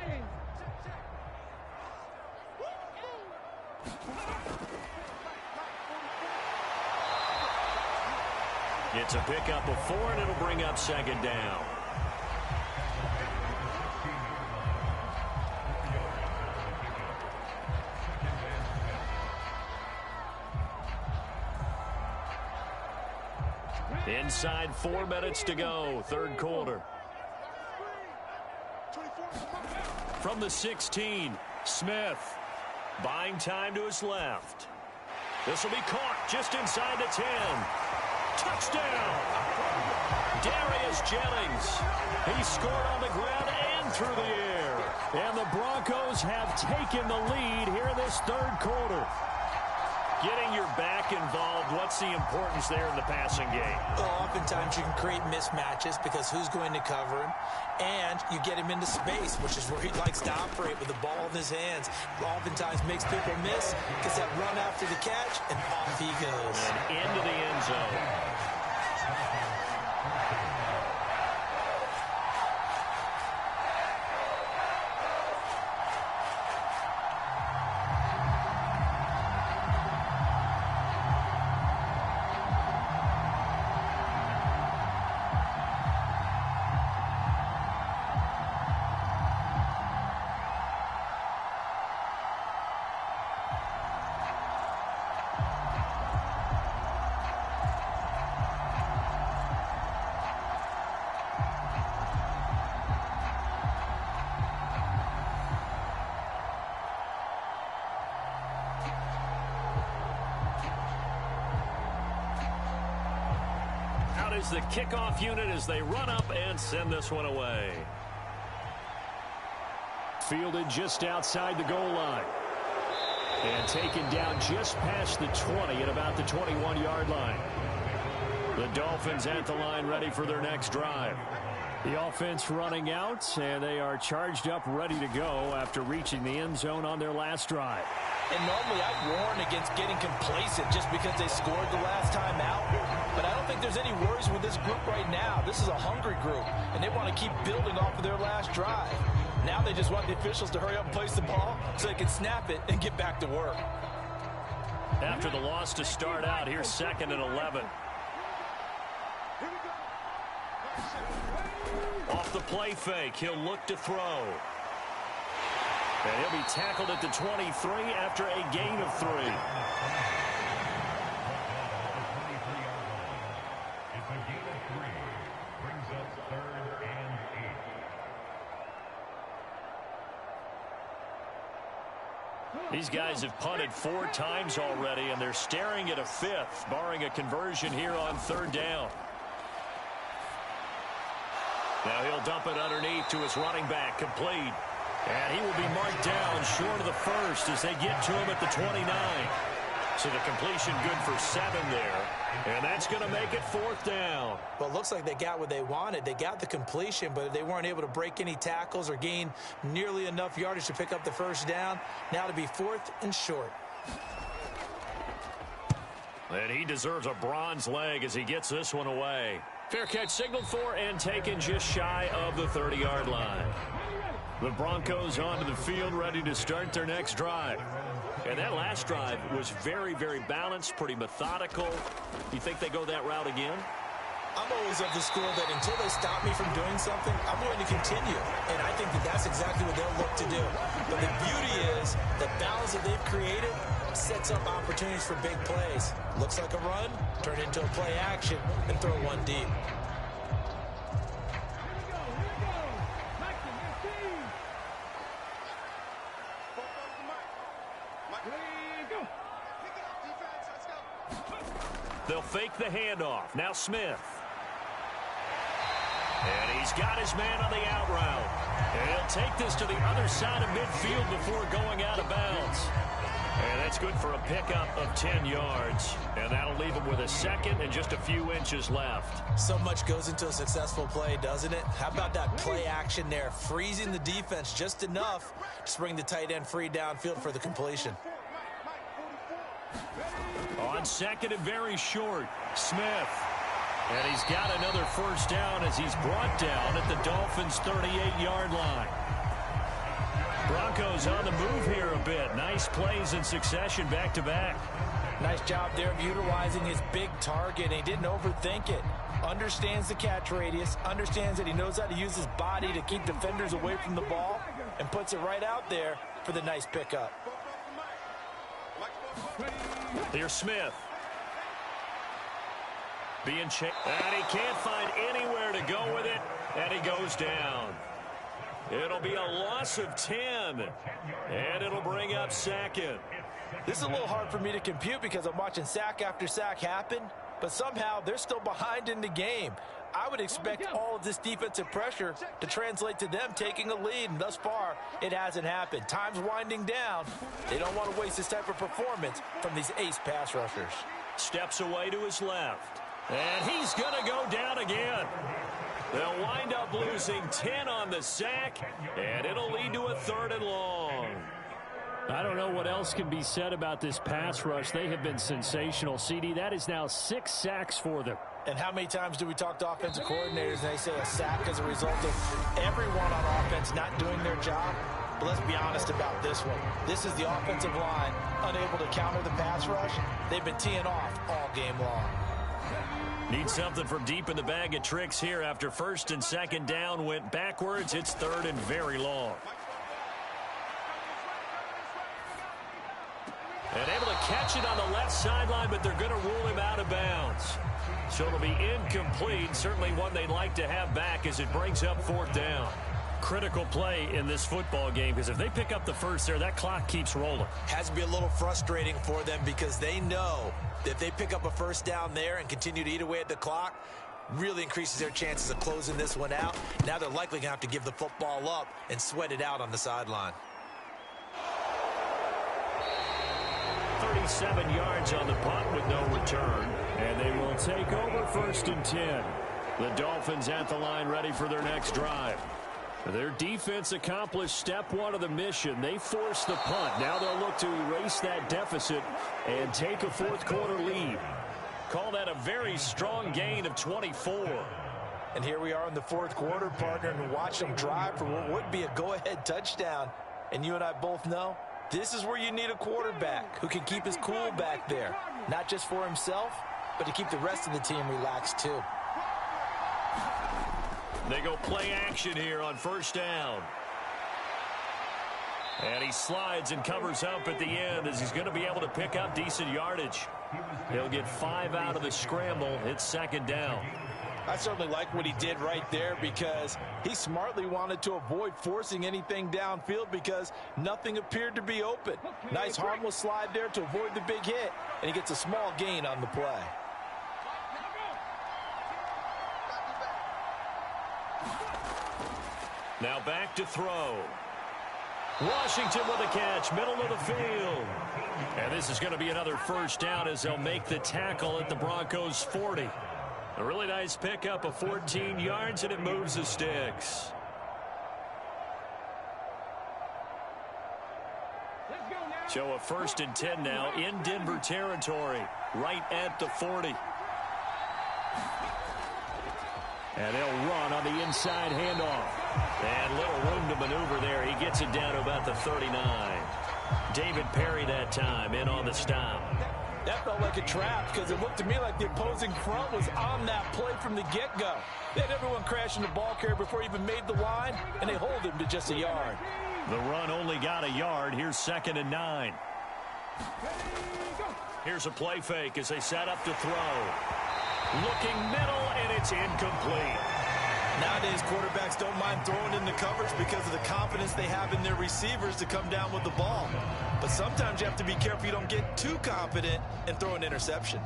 It's a pickup of 4, and it'll bring up second down. Inside 4 minutes to go, third quarter. From the 16, Smith. Buying time to his left. This will be caught just inside the 10. Touchdown! Darius Jennings. He scored on the ground and through the air. And the Broncos have taken the lead here in this third quarter. Getting your back involved, what's the importance there in the passing game? Well, oftentimes you can create mismatches because who's going to cover him, and you get him into space, which is where he likes to operate with the ball in his hands. Oftentimes makes people miss, gets that run after the catch, and off he goes. And into the end zone. Is the kickoff unit as they run up and send this one away. Fielded just outside the goal line. And taken down just past the 20 at about the 21-yard line. The Dolphins at the line ready for their next drive. The offense running out, and they are charged up ready to go after reaching the end zone on their last drive. And normally I'd warn against getting complacent just because they scored the last time out. But I don't think there's any worries with this group right now. This is a hungry group, and they want to keep building off of their last drive. Now they just want the officials to hurry up and place the ball so they can snap it and get back to work. After the loss to start out, here's 2nd and 11. Off the play fake, he'll look to throw. And he'll be tackled at the 23 after a gain of 3. These guys have punted 4 times already, and they're staring at a 5th, barring a conversion here on 3rd down. Now he'll dump it underneath to his running back, complete. And he will be marked down short of the first as they get to him at the 29. So the completion good for 7 there. And that's going to make it 4th down. Well, it looks like they got what they wanted. They got the completion, but they weren't able to break any tackles or gain nearly enough yardage to pick up the first down. Now to be 4th and short. And he deserves a bronze leg as he gets this one away. Fair catch signaled for and taken just shy of the 30-yard line. The Broncos onto the field ready to start their next drive. And that last drive was very, very balanced, pretty methodical. You think they go that route again? I'm always of the school that until they stop me from doing something, I'm going to continue. And I think that that's exactly what they'll look to do. But the beauty is the balance that they've created sets up opportunities for big plays. Looks like a run, turn it into a play action, and throw one deep. They'll fake the handoff. Now Smith. And He's got his man on the out route. And he'll take this to the other side of midfield before going out of bounds. And that's good for a pickup of 10 yards. And that'll leave him with a second and just a few inches left. So much goes into a successful play, doesn't it? How about that play action there? Freezing the defense just enough to bring the tight end free downfield for the completion. On second and very short, Smith. And he's got another first down as he's brought down at the Dolphins' 38-yard line. Broncos on the move here a bit. Nice plays in succession back-to-back. Nice job there of utilizing his big target. And he didn't overthink it. Understands the catch radius. Understands that he knows how to use his body to keep defenders away from the ball. And puts it right out there for the nice pickup. Here's Smith. Being chased. And he can't find anywhere to go with it. And he goes down. It'll be a loss of 10. And it'll bring up second. This is a little hard for me to compute because I'm watching sack after sack happen. But somehow they're still behind in the game. I would expect all of this defensive pressure to translate to them taking a lead. And thus far, it hasn't happened. Time's winding down. They don't want to waste this type of performance from these ace pass rushers. Steps away to his left. And he's going to go down again. They'll wind up losing 10 on the sack, and it'll lead to a 3rd and long. I don't know what else can be said about this pass rush. They have been sensational, CD. That is now 6 sacks for them. And how many times do we talk to offensive coordinators and they say a sack as a result of everyone on offense not doing their job? But let's be honest about this one. This is the offensive line unable to counter the pass rush. They've been teeing off all game long. Need something from deep in the bag of tricks here after 1st and 2nd down went backwards. It's 3rd and very long. And able to catch it on the left sideline, but they're going to rule him out of bounds. So it'll be incomplete. Certainly one they'd like to have back as it brings up 4th down. Critical play in this football game because if they pick up the first there, that clock keeps rolling. Has to be a little frustrating for them because they know that if they pick up a first down there and continue to eat away at the clock, really increases their chances of closing this one out. Now they're likely going to have to give the football up and sweat it out on the sideline. 37 yards on the punt with no return. And they will take over 1st and 10. The Dolphins at the line ready for their next drive. Their defense accomplished step 1 of the mission. They forced the punt. Now they'll look to erase that deficit and take a 4th quarter lead. Call that a very strong gain of 24. And here we are in the 4th quarter, partner, and watch them drive for what would be a go-ahead touchdown. And you and I both know this is where you need a quarterback who can keep his cool back there. Not just for himself, but to keep the rest of the team relaxed too. They go play action here on 1st down. And he slides and covers up at the end as he's going to be able to pick up decent yardage. He'll get 5 out of the scramble. It's 2nd down. I certainly like what he did right there because he smartly wanted to avoid forcing anything downfield because nothing appeared to be open. Nice harmless slide there to avoid the big hit, and he gets a small gain on the play. Now back to throw. Washington with a catch, middle of the field. And this is going to be another 1st down as they'll make the tackle at the Broncos' 40. A really nice pickup of 14 yards, and it moves the sticks. So a 1st and 10 now in Denver territory, right at the 40. And they'll run on the inside handoff. And little room to maneuver there. He gets it down to about the 39. David Perry that time in on the stop. That felt like a trap because it looked to me like the opposing front was on that play from the get-go. They had everyone crashing the ball carrier before he even made the line, and they hold him to just a yard. The run only got a yard. Here's 2nd and 9. Here's a play fake as they set up to throw. Looking middle, and it's incomplete. Nowadays, quarterbacks don't mind throwing in the coverage because of the confidence they have in their receivers to come down with the ball. But sometimes you have to be careful you don't get too confident and throw an interception.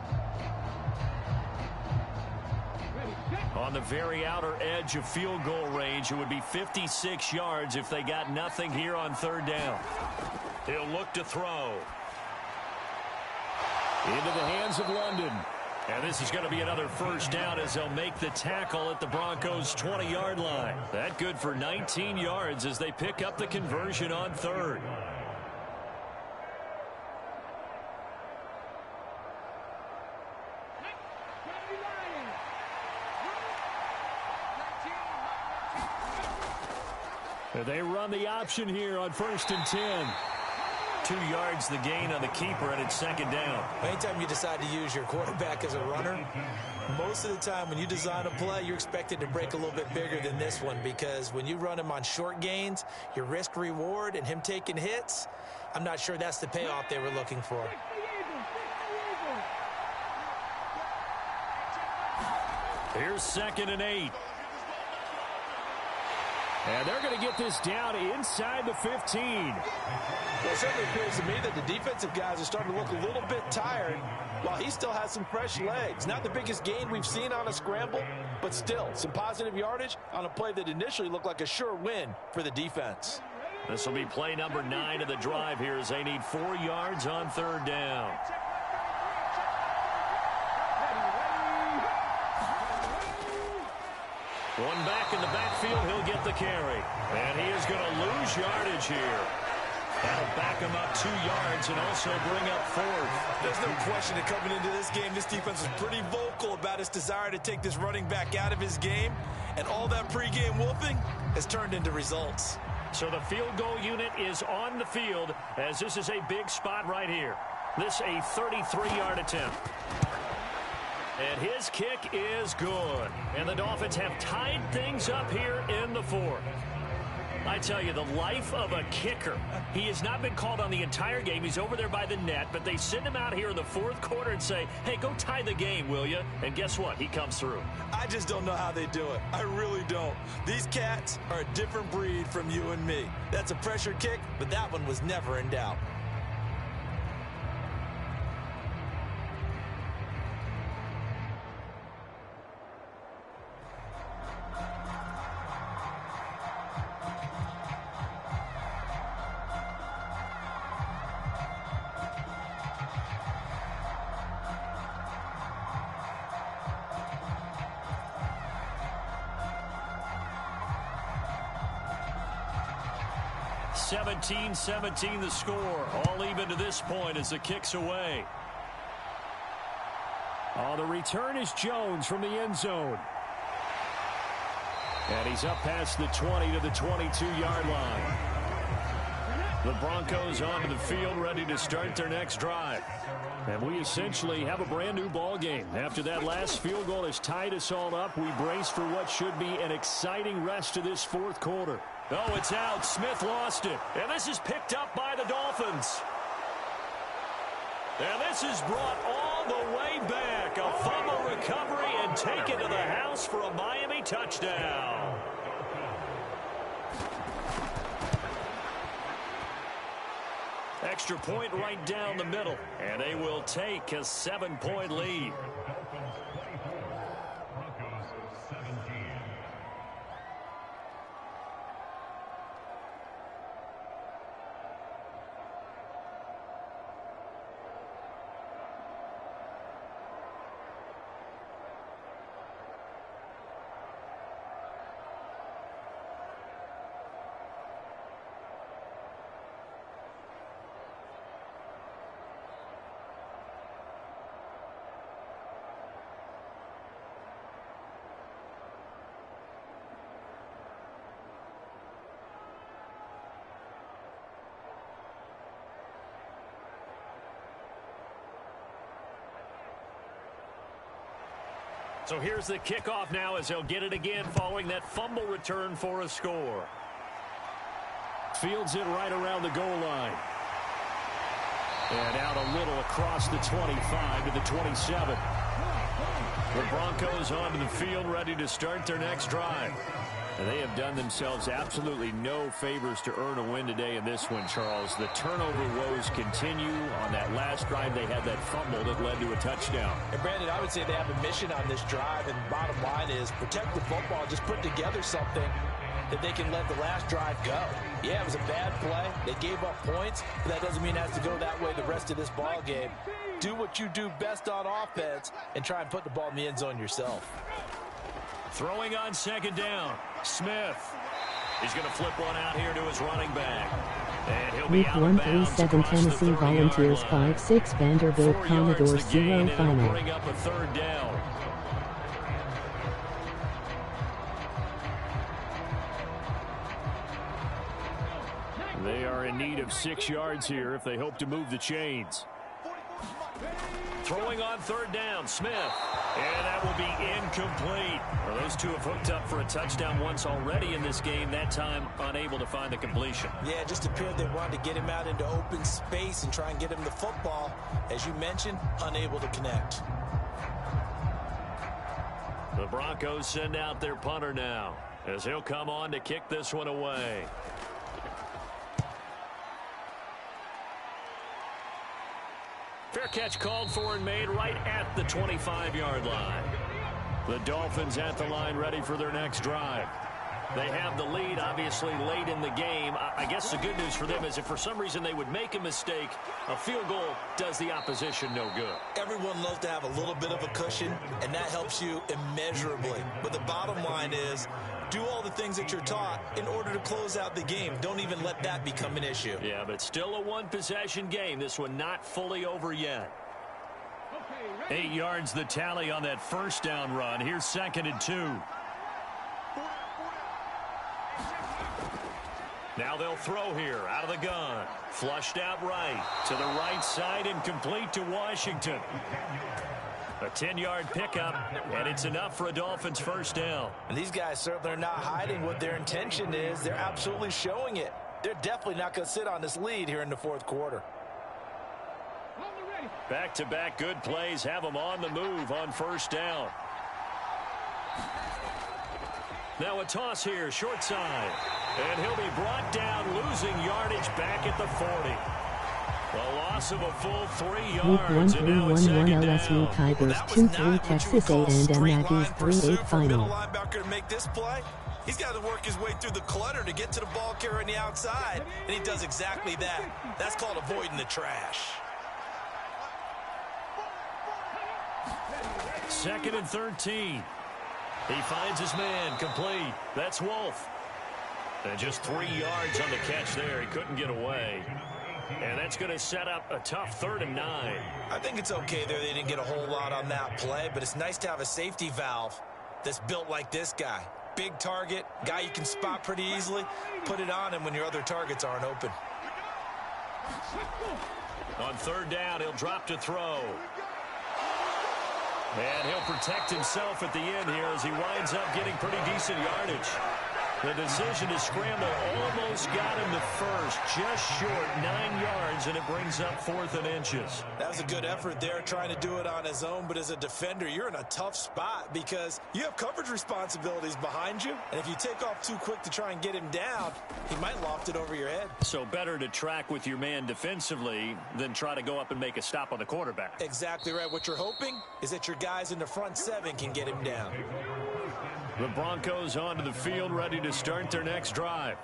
On the very outer edge of field goal range, it would be 56 yards if they got nothing here on third down. He'll look to throw. Into the hands of London. And this is going to be another first down as they'll make the tackle at the Broncos' 20-yard line. That good for 19 yards as they pick up the conversion on third. They run the option here on 1st and 10. 2 yards the gain on the keeper, and it's second down. Anytime you decide to use your quarterback as a runner, most of the time when you design a play, you're expected to break a little bit bigger than this one, because when you run him on short gains, your risk-reward and him taking hits, I'm not sure that's the payoff they were looking for. Here's 2nd and 8. And they're going to get this down inside the 15. Well, it certainly appears to me that the defensive guys are starting to look a little bit tired while he still has some fresh legs. Not the biggest gain we've seen on a scramble, but still some positive yardage on a play that initially looked like a sure win for the defense. This will be play number 9 of the drive here as they need 4 yards on third down. One back in the backfield, he'll get the carry. And he is going to lose yardage here. That'll back him up 2 yards and also bring up 4th. There's no question that coming into this game, this defense is pretty vocal about its desire to take this running back out of his game. And all that pregame wolfing has turned into results. So the field goal unit is on the field as this is a big spot right here. This a 33-yard attempt. And his kick is good. And the Dolphins have tied things up here in the 4th. I tell you, the life of a kicker. He has not been called on the entire game. He's over there by the net, but they send him out here in the 4th quarter and say, hey, go tie the game, will you? And guess what? He comes through. I just don't know how they do it. I really don't. These cats are a different breed from you and me. That's a pressure kick, but that one was never in doubt. (17-17) the score. All even to this point as the kick's away. The return is Jones from the end zone. And he's up past the 20 to the 22-yard line. The Broncos onto the field ready to start their next drive. And we essentially have a brand new ball game. After that last field goal has tied us all up, we brace for what should be an exciting rest to this 4th quarter. Oh, it's out. Smith lost it. And this is picked up by the Dolphins. And this is brought all the way back. A fumble recovery and taken to the house for a Miami touchdown. Extra point right down the middle. And they will take a 7-point lead. So here's the kickoff now as they'll get it again following that fumble return for a score. Fields it right around the goal line. And out a little across the 25 to the 27. The Broncos onto the field, ready to start their next drive. And they have done themselves absolutely no favors to earn a win today in this one, Charles. The turnover woes continue. On that last drive, they had that fumble that led to a touchdown. And Brandon, I would say they have a mission on this drive, and bottom line is protect the football. Just put together something that they can let the last drive go. Yeah, it was a bad play. They gave up points, but that doesn't mean it has to go that way the rest of this ball game. Do what you do best on offense and try and put the ball in the end zone yourself. Throwing on second down, Smith. He's going to flip one out here to his running back. And he'll be Week out of bounds 137 across the Tennessee 30-yard Volunteers line. 5-6 Vanderbilt 4 yards Commodores the gain, 0 and it'll final. bring up a third down. They are in need of 6 yards here if they hope to move the chains. Throwing on third down, Smith. And that will be incomplete. Well, those two have hooked up for a touchdown once already in this game, that time unable to find the completion. Yeah, it just appeared they wanted to get him out into open space and try and get him the football. As you mentioned, unable to connect. The Broncos send out their punter now, as he'll come on to kick this one away. Fair catch called for and made right at the 25-yard line. The Dolphins at the line ready for their next drive. They have the lead, obviously, late in the game. I guess the good news for them is if for some reason they would make a mistake, a field goal does the opposition no good. Everyone loves to have a little bit of a cushion, and that helps you immeasurably. But the bottom line is, do all the things that you're taught in order to close out the game. Don't even let that become an issue. Yeah, but still a one-possession game. This one not fully over yet. 8 yards the tally on that first down run. Here's 2nd and 2. Now they'll throw here out of the gun. Flushed out right to the right side and complete to Washington. A 10-yard pickup, and it's enough for a Dolphins first down. And these guys certainly are not hiding what their intention is. They're absolutely showing it. They're definitely not going to sit on this lead here in the fourth quarter. Back-to-back good plays have them on the move on first down. Now a toss here, short side. And he'll be brought down, losing yardage back at the 40. A loss of a full 3 yards. Week 1-3-1-1 LSU Tigers 2-3 Texas A&M Aggies 3-8 final. Linebacker to make this play. He's got to work his way through the clutter to get to the ball carrier on the outside, and he does exactly that. That's called avoiding the trash. 2nd and 13. He finds his man, complete. That's Wolf. And just 3 yards on the catch there. He couldn't get away. And that's going to set up a tough 3rd and 9. I think it's okay there. They didn't get a whole lot on that play, but it's nice to have a safety valve that's built like this guy. Big target, guy you can spot pretty easily. Put it on him when your other targets aren't open. On 3rd down, he'll drop to throw. And he'll protect himself at the end here as he winds up getting pretty decent yardage. The decision to scramble almost got him to first, just short 9 yards, and it brings up 4th and inches. That was a good effort there, trying to do it on his own, but as a defender, you're in a tough spot because you have coverage responsibilities behind you, and if you take off too quick to try and get him down, he might loft it over your head. So better to track with your man defensively than try to go up and make a stop on the quarterback. Exactly right. What you're hoping is that your guys in the front 7 can get him down. The Broncos onto the field, ready to start their next drive.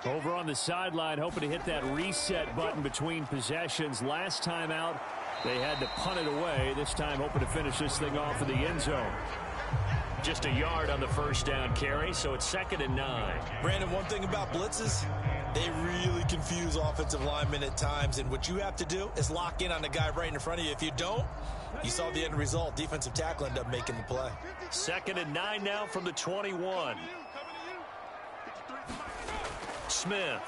Over on the sideline, hoping to hit that reset button between possessions. Last time out, they had to punt it away. This time, hoping to finish this thing off in the end zone. Just a yard on the first down carry, so it's 2nd and 9. Brandon, one thing about blitzes, they really confuse offensive linemen at times, and what you have to do is lock in on the guy right in front of you. If you don't, you saw the end result. Defensive tackle ended up making the play. 2nd and 9 now from the 21. Smith.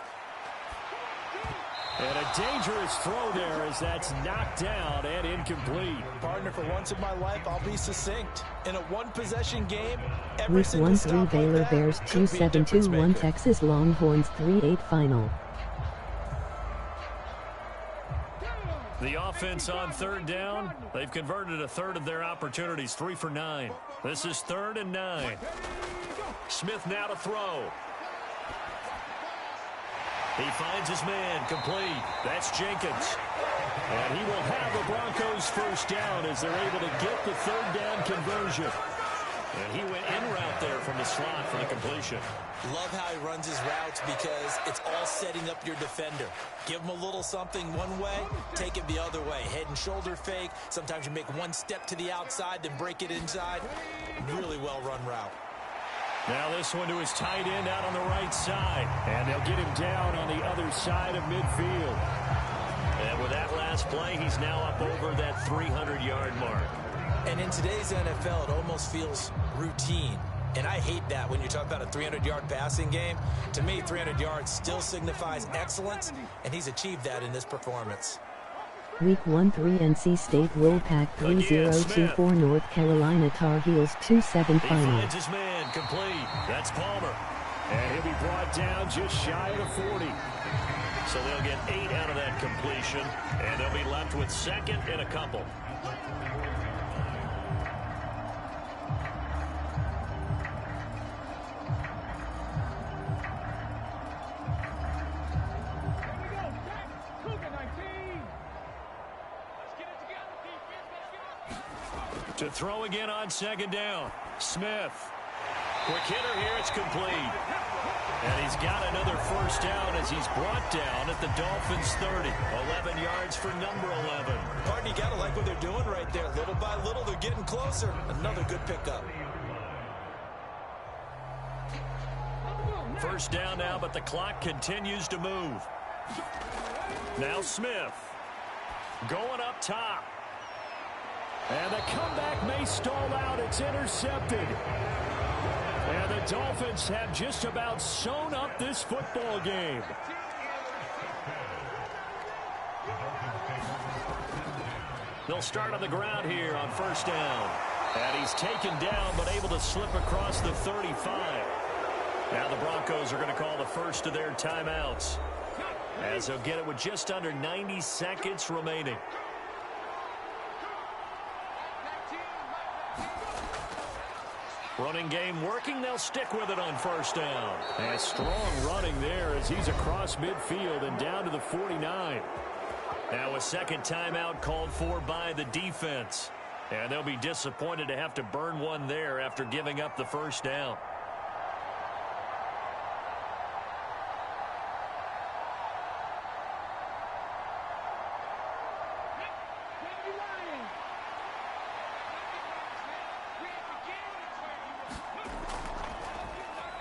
And a dangerous throw there as that's knocked down and incomplete. Partner, for once in my life, I'll be succinct. In a one-possession game, every Week single 1-3 Baylor Bears 2-7-2-1 Texas Longhorns 3-8 final. The offense on third down, they've converted a third of their opportunities, 3 for 9. This is 3rd and 9. Smith now to throw. He finds his man, complete. That's Jenkins. And he will have the Broncos first down as they're able to get the third down conversion. And he went in route there from the slot for the completion. Love how he runs his routes because it's all setting up your defender. Give him a little something one way, take it the other way. Head and shoulder fake. Sometimes you make one step to the outside, then break it inside. Really well-run route. Now this one to his tight end out on the right side. And they'll get him down on the other side of midfield. And with that last play, he's now up over that 300-yard mark. And in today's NFL, it almost feels routine. And I hate that when you talk about a 300-yard passing game. To me, 300 yards still signifies excellence, and he's achieved that in this performance. Week 1-3 NC State Wolfpack 3-0-2-4 North Carolina Tar Heels 2-7 He final. finds his man, complete. That's Palmer. And he'll be brought down just shy of the 40. So they'll get 8 out of that completion, and they'll be left with 2nd and a couple. To throw again on 2nd down. Smith. Quick hitter here. It's complete. And he's got another first down as he's brought down at the Dolphins' 30. 11 yards for number 11. Partner, you got to like what they're doing right there. Little by little, they're getting closer. Another good pickup. First down now, but the clock continues to move. Now Smith. Going up top. And the comeback may stall out. It's intercepted. And the Dolphins have just about sewn up this football game. They'll start on the ground here on first down. And he's taken down but able to slip across the 35. Now the Broncos are going to call the first of their timeouts, as they'll get it with just under 90 seconds remaining. Running game working. They'll stick with it on first down. And strong running there as he's across midfield and down to the 49. Now a second timeout called for by the defense. And they'll be disappointed to have to burn one there after giving up the first down.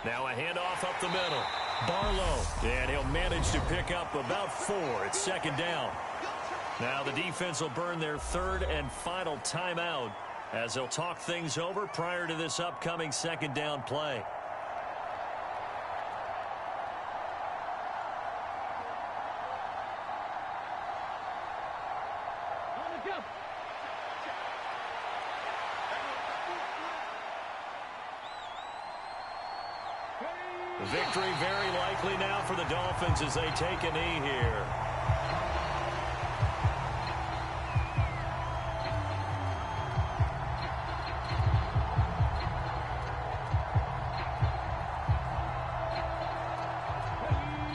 Now a handoff up the middle. Barlow. And he'll manage to pick up about 4. It's 2nd down. Now the defense will burn their 3rd and final timeout as they'll talk things over prior to this upcoming 2nd down play. Victory very likely now for the Dolphins as they take a knee here.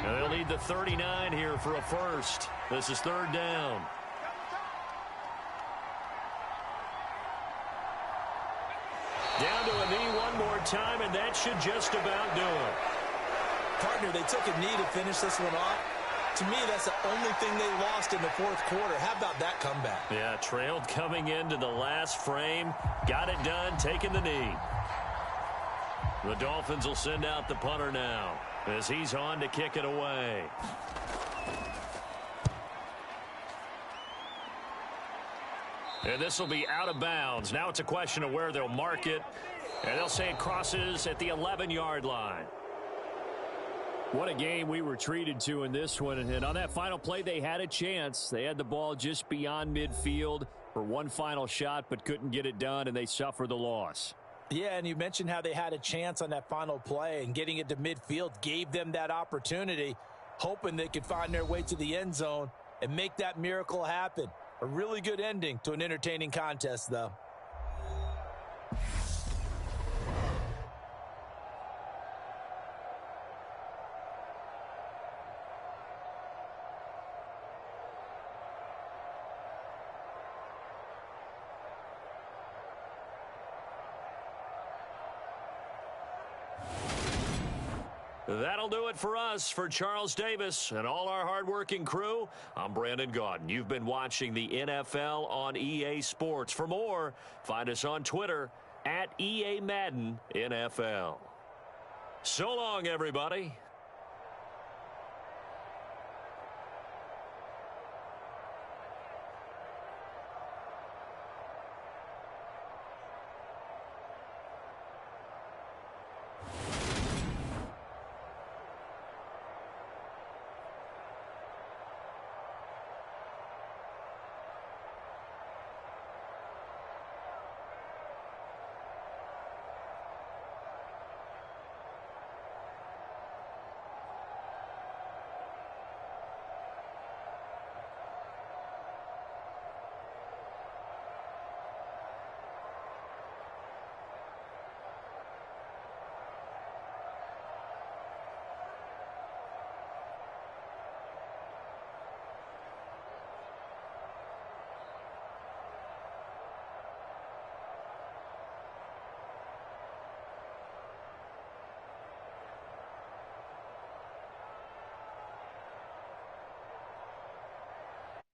And they'll need the 39 here for a first. This is 3rd down. Down to a knee one more time, and that should just about do it. Partner, they took a knee to finish this one off. To me, that's the only thing they lost in the 4th quarter. How about that comeback? Yeah, trailed coming into the last frame. Got it done, taking the knee. The Dolphins will send out the punter now as he's on to kick it away. And this will be out of bounds. Now it's a question of where they'll mark it. And they'll say it crosses at the 11-yard line. What a game we were treated to in this one. And on that final play, they had a chance. They had the ball just beyond midfield for one final shot, but couldn't get it done, and they suffered the loss. Yeah, and you mentioned how they had a chance on that final play, and getting it to midfield gave them that opportunity, hoping they could find their way to the end zone. and make that miracle happen. A really good ending to an entertaining contest, though. That'll do it for us. For Charles Davis and all our hardworking crew, I'm Brandon Gaudin. You've been watching the NFL on EA Sports. For more, find us on Twitter @EA Madden NFL. So long, everybody.